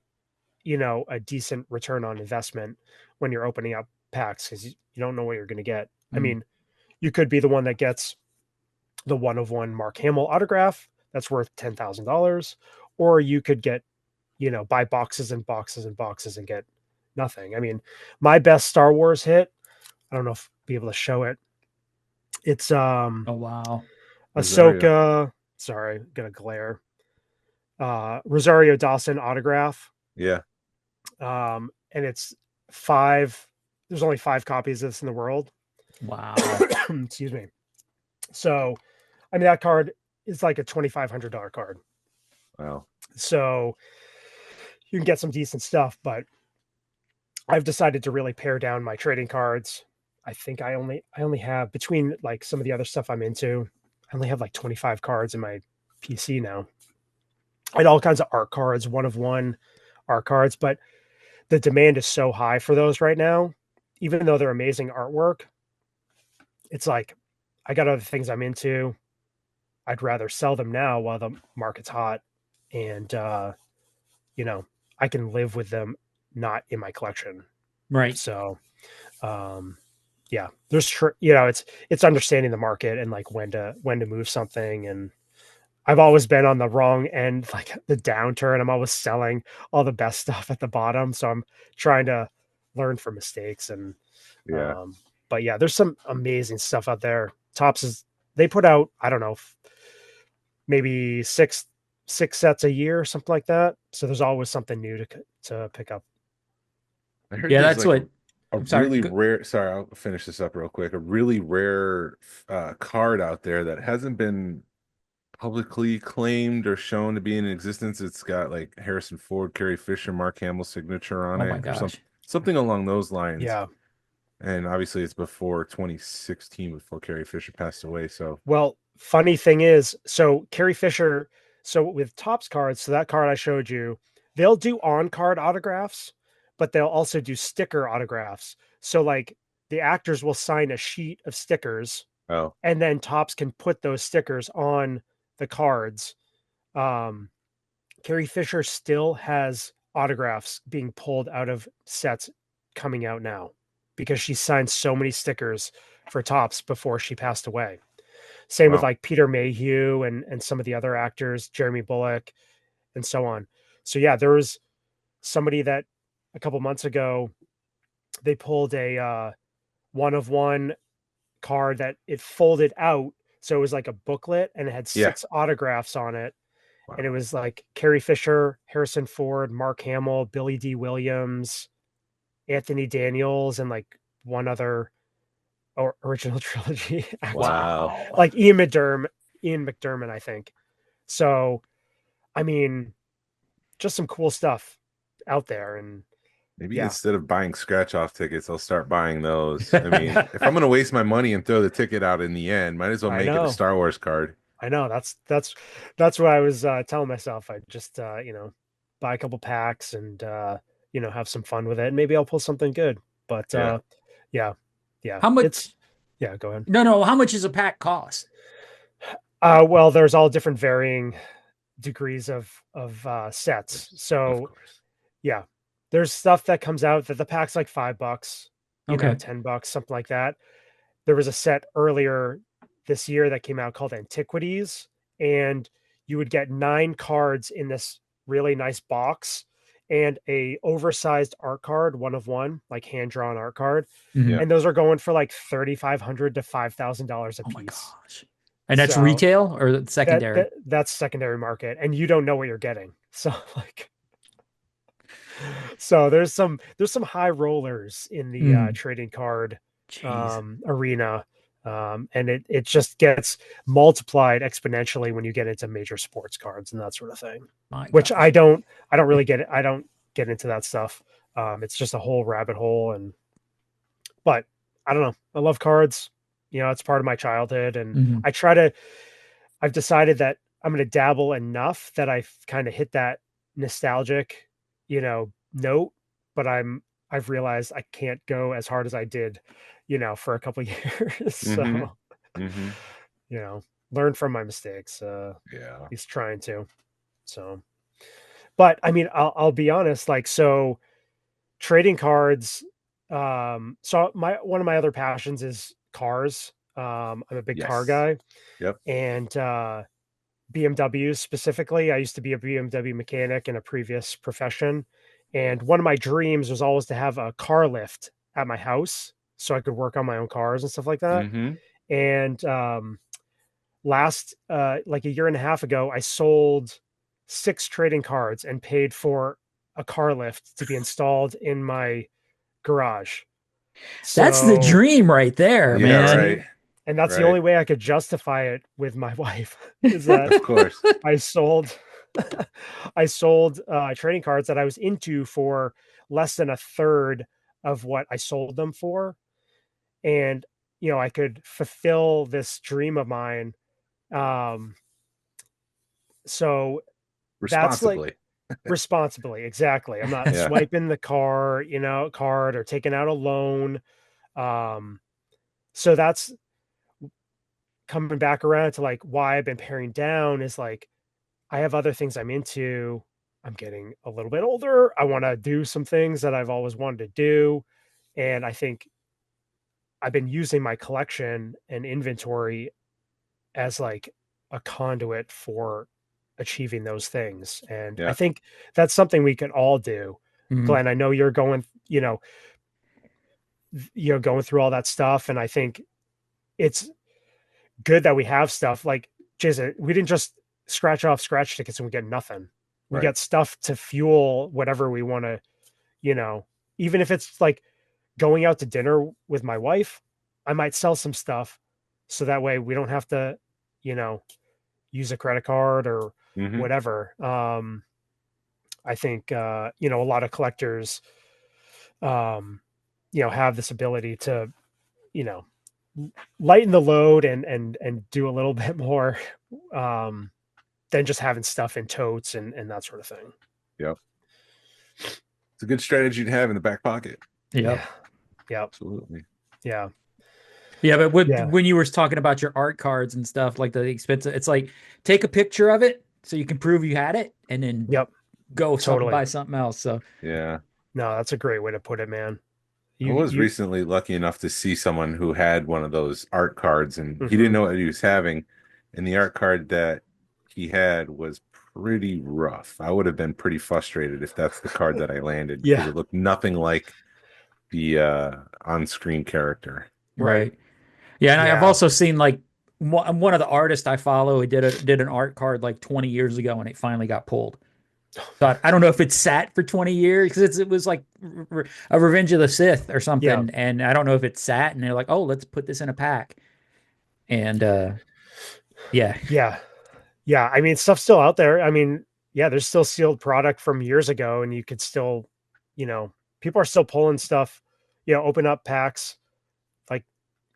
a decent return on investment when you're opening up packs, because you don't know what you're going to get. I Mhm. mean, you could be the one that gets the 1 of 1 Mark Hamill autograph that's worth $10,000, or you could get buy boxes and boxes and boxes and get nothing. I mean, my best Star Wars hit, I don't know if I'll be able to show it. It's Oh wow. Rosario. Ahsoka, sorry, gonna glare. Rosario Dawson autograph. Yeah. And it's 5. There's only 5 copies of this in the world. Wow. Excuse me. So, I mean, that card is like a $2,500 card. Wow. So you can get some decent stuff, but I've decided to really pare down my trading cards. I think I only have, between like some of the other stuff I'm into, I only have like 25 cards in my PC now. I had all kinds of art cards, one of one art cards, but the demand is so high for those right now, even though they're amazing artwork. It's like, I got other things I'm into. I'd rather sell them now while the market's hot. And, I can live with them not in my collection. Right. So, yeah, there's, it's understanding the market and like when to move something. And I've always been on the wrong end, like the downturn. I'm always selling all the best stuff at the bottom. So I'm trying to learn from mistakes. And, Yeah. but yeah, there's some amazing stuff out there. They put out, I don't know, maybe six sets a year, something like that. So there's always something new to pick up. I heard Yeah, there's that's like what. a I'm sorry. really rare. Sorry, I'll finish this up real quick. A really rare card out there that hasn't been publicly claimed or shown to be in existence. It's got like Harrison Ford, Carrie Fisher, Mark Hamill's signature on Oh my it, or gosh. something along those lines. Yeah. And obviously, it's before 2016, before Carrie Fisher passed away. So, Well, funny thing is, so Carrie Fisher, so with Topps cards, so that card I showed you, they'll do on-card autographs, but they'll also do sticker autographs. So like the actors will sign a sheet of stickers, oh, and then Topps can put those stickers on the cards. Carrie Fisher still has autographs being pulled out of sets coming out now because she signed so many stickers for Topps before she passed away. Same with wow. like Peter Mayhew and some of the other actors, Jeremy Bullock, and so on. So yeah, there was somebody that a couple months ago they pulled a one of one card that it folded out, so it was like a booklet and it had Yeah. 6 autographs on it. Wow. And it was like Carrie Fisher, Harrison Ford, Mark Hamill, Billy D. Williams, Anthony Daniels, and like one other original trilogy actor. Wow. Like Ian McDermott, I think. So, I mean, just some cool stuff out there. And Maybe yeah. instead of buying scratch off tickets, I'll start buying those. I mean, if I'm going to waste my money and throw the ticket out in the end, might as well I make it know. a Star Wars card. I know that's what I was telling myself. I just buy a couple packs and have some fun with it. And maybe I'll pull something good. But yeah. How much? Yeah, go ahead. No. How much does a pack cost? Well, there's all different varying degrees of sets. So Of course. yeah, there's stuff that comes out that the pack's like $5, Okay. $10, something like that. There was a set earlier this year that came out called Antiquities, and you would get 9 cards in this really nice box and a oversized art card, one of one, like hand-drawn art card. Mhm. Yeah. And those are going for like $3,500 to $5,000 a Oh my piece. gosh. And that's So, retail or secondary? That's secondary market, and you don't know what you're getting. So like, so there's some high rollers in the trading card Jeez. arena. And it just gets multiplied exponentially when you get into major sports cards and that sort of thing, My which gosh. I don't really get it. I don't get into that stuff. It's just a whole rabbit hole. But I don't know. I love cards. It's part of my childhood, and Mhm. I've decided that I'm going to dabble enough that I've kind of hit that nostalgic, note, but I've realized I can't go as hard as I did, for a couple of years. So, learn from my mistakes. Yeah. He's trying to. So, but I mean, I'll be honest. Like, so trading cards. So one of my other passions is cars. I'm a big car Yes. guy. Yep. And BMWs specifically. I used to be a BMW mechanic in a previous profession. And one of my dreams was always to have a car lift at my house so I could work on my own cars and stuff like that. Mm-hmm. And last, like a year and a half ago, I sold 6 trading cards and paid for a car lift to be installed in my garage. That's the So, dream right there, Yeah, man. right. and that's the Right. only way I could justify it with my wife is that Of course. I sold I sold trading cards that I was into for less than a third of what I sold them for. And, you know, I could fulfill this dream of mine. So that's like Responsibly. responsibly. Exactly. I'm not Yeah. swiping the car, you know, card or taking out a loan. So that's coming back around to like why I've been paring down is like, I have other things I'm into. I'm getting a little bit older. I want to do some things that I've always wanted to do. And I think I've been using my collection and inventory as like a conduit for achieving those things. And I Yeah. think that's something we can all do. Mhm. Glenn, I know you're going, going through all that stuff. And I think it's good that we have stuff like Jason. We didn't just scratch off scratch tickets and we get nothing. We Right. get stuff to fuel whatever we want to, even if it's like going out to dinner with my wife, I might sell some stuff so that way we don't have to, use a credit card or Mhm. whatever. I think, a lot of collectors, have this ability to, lighten the load and do a little bit more, than just having stuff in totes and that sort of thing. Yep. It's a good strategy to have in the back pocket. Yep. Yeah. Absolutely. Yeah. Yeah, but Yeah. when you were talking about your art cards and stuff, like the expensive, it's like take a picture of it so you can prove you had it, and then Yep. go Totally. buy something else. So Yeah. No, that's a great way to put it, man. I was recently lucky enough to see someone who had one of those art cards and he didn't know what he was having. And the art card that he had was pretty rough. I would have been pretty frustrated if that's the card that I landed because Yeah. it looked nothing like the on-screen character. right. Yeah, and I've Yeah. also seen like one of the artists I follow, he did an art card like 20 years ago, and it finally got pulled. So I don't know if it sat for 20 years because it was like a Revenge of the Sith or something, Yeah. and I don't know if it sat, and they're like, oh, let's put this in a pack, and yeah, Yeah. I mean, stuff's still out there. I mean, yeah, there's still sealed product from years ago, and you could still, people are still pulling stuff, open up packs. Like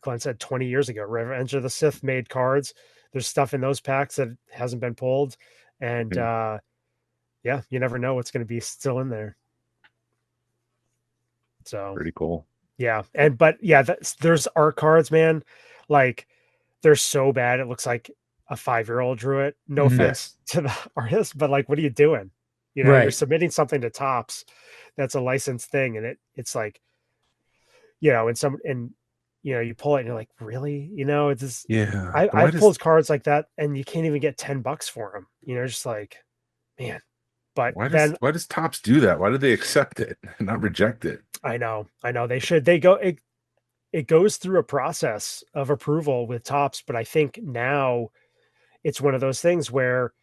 Glenn said, 20 years ago, Revenge of the Sith made cards. There's stuff in those packs that hasn't been pulled. And yeah, you never know what's going to be still in there. So Pretty cool. yeah. But yeah, there's art cards, man. Like they're so bad. It looks like a 5-year-old drew it. No Mhm. offense to the artist, but like, what are you doing? You're Right. submitting something to Topps that's a licensed thing. And it's like, and you pull it and you're like, really? It's just, Yeah. I've pulled cards like that and you can't even get $10 for them. Just like, man. But why then does Topps do that? Why do they accept it and not reject it? I know they should. It goes through a process of approval with Topps, but I think now it's one of those things where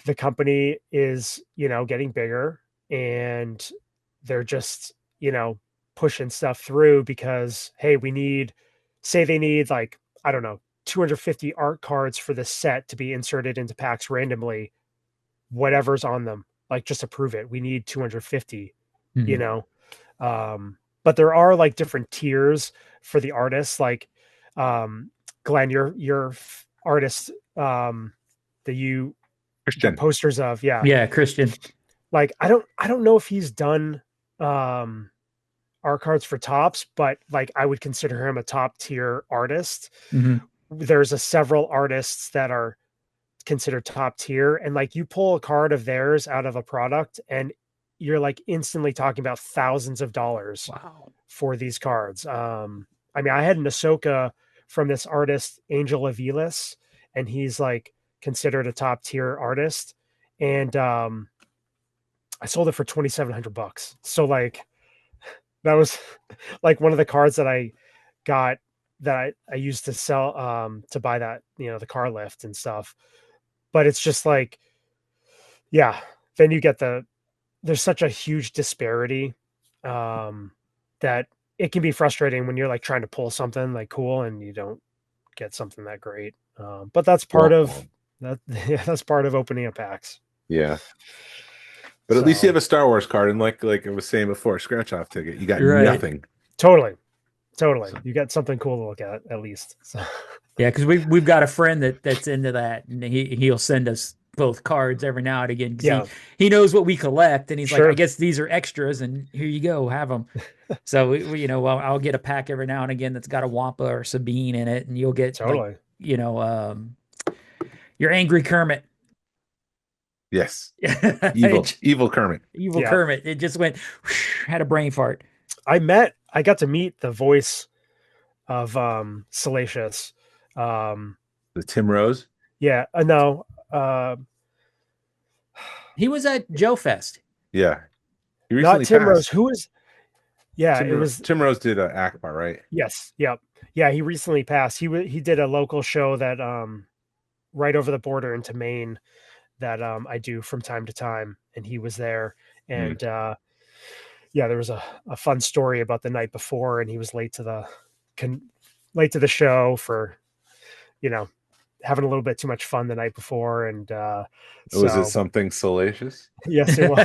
the company is, getting bigger and they're just, pushing stuff through because, hey, say they need like, I don't know, 250 art cards for the set to be inserted into packs randomly, whatever's on them, like just approve it. We need 250, Mhm. But there are like different tiers for the artists. Like, Glenn, your artist, that you Christian. got posters of. Yeah. Yeah, Christian. Like, I don't know if he's done, art cards for Topps, but like, I would consider him a top tier artist. Mhm. There's several artists that are considered top tier, and like you pull a card of theirs out of a product and you're like instantly talking about thousands of dollars Wow. for these cards. I mean, I had an Ahsoka from this artist, Angel Avilas, and he's like considered a top tier artist, and I sold it for $2,700. So like that was like one of the cards that I got that I used to sell to buy that, the car lift and stuff. But it's just like, yeah, then you get there's such a huge disparity that it can be frustrating when you're like trying to pull something like cool and you don't get something that great. But that's part of that. Yeah, that's part of opening up packs. Yeah. But at least you have a Star Wars card, and like I was saying before, scratch off ticket. You got nothing. Totally. You got something cool to look at least. So. Yeah, because we've got a friend that's into that, and he'll send us both cards every now and again. Yeah, he knows what we collect, and he's like, I guess these are extras, and here you go, have them. So I'll get a pack every now and again that's got a Wampa or Sabine in it, and you'll get your angry Kermit. Yes. Evil Kermit. Evil Kermit. It just went, had a brain fart. I got to meet the voice of Salacious. The Tim Rose? Yeah. No. He was at Joe Fest. Yeah. He recently Not Tim passed. Rose. Who is? Yeah, Tim Rose did Akbar, right? Yes. Yep. Yeah, he recently passed. He did a local show that right over the border into Maine that I do from time to time, and he was there. And there was a fun story about the night before, and he was late to the show for, having a little bit too much fun the night before. And was it something salacious? Yes, it was.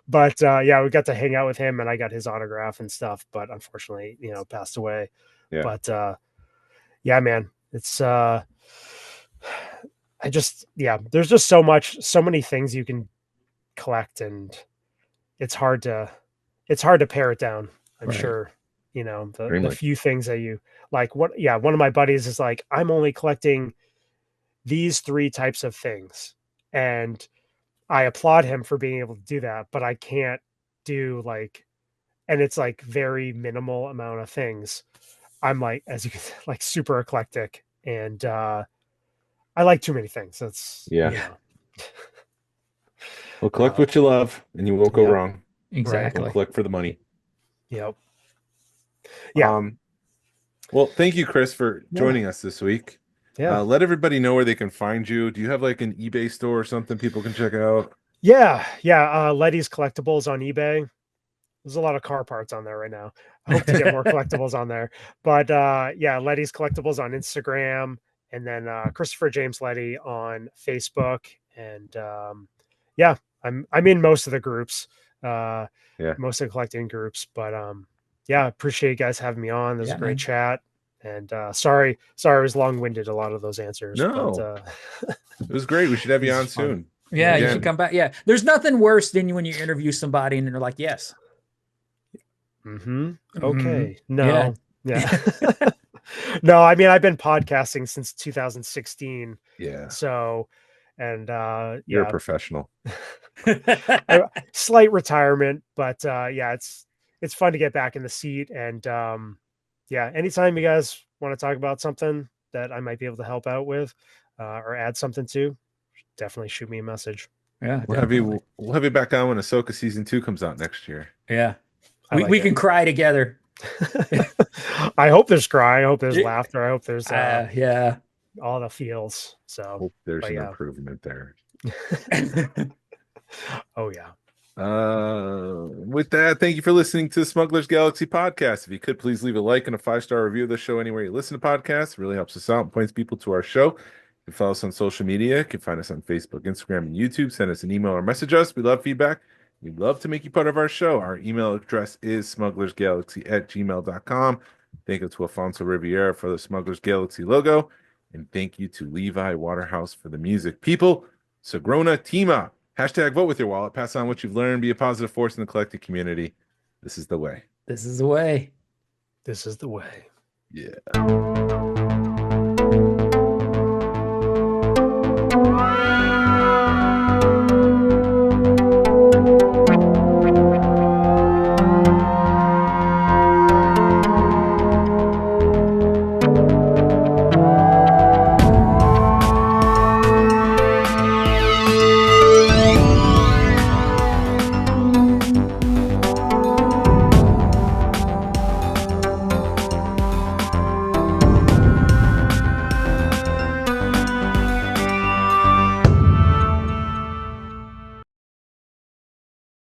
But we got to hang out with him, and I got his autograph and stuff, but unfortunately, passed away. Yeah. But man, it's there's just so many things you can collect, and it's hard to pare it down. I'm sure, the few things that you like. One of my buddies is like, I'm only collecting these 3 types of things, and I applaud him for being able to do that, but I can't do and it's like very minimal amount of things. I'm like, as you can say, like super eclectic, and I like too many things. That's Well, collect what you love, and you won't go wrong. Exactly. Don't collect for the money. Yep. Yeah. Well, thank you, Chris, for joining us this week. Yeah. Let everybody know where they can find you. Do you have like an eBay store or something people can check out? Yeah. Leddy's Collectibles on eBay. There's a lot of car parts on there right now. I hope to get more collectibles on there. But Leddy's Collectibles on Instagram, and then Christopher James Leddy on Facebook. And I'm in most of the groups. Most of the collecting groups. But appreciate you guys having me on. This was a great chat. And sorry I was long-winded a lot of those answers. No. But, it was great. We should have you on soon. Yeah, you should come back. Yeah. There's nothing worse than when you interview somebody and they're like, yes. Mm-hmm. Okay. No. Yeah. No, I mean, I've been podcasting since 2016. Yeah. So, and you're a professional. Slight retirement, but it's fun to get back in the seat. And anytime you guys want to talk about something that I might be able to help out with or add something to, definitely shoot me a message. Yeah. We'll have you back on when Ahsoka season 2 comes out next year. Yeah. We can cry together. I hope there's cry. I hope there's laughter. I hope there's all the feels. So hope there's an improvement there. Oh yeah. With that, thank you for listening to the Smugglers Galaxy podcast. If you could please leave a like and a 5-star review of the show anywhere you listen to podcasts. It really helps us out and points people to our show. You can follow us on social media. You can find us on Facebook, Instagram, and YouTube. Send us an email or message us. We love feedback. We'd love to make you part of our show. Our email address is smugglersgalaxy@gmail.com. Thank you to Alfonso Riviera for the Smugglers Galaxy logo. And thank you to Levi Waterhouse for the music. People, Sagrona Tima. Hashtag vote with your wallet. Pass on what you've learned. Be a positive force in the collective community. This is the way. This is the way. This is the way. Yeah.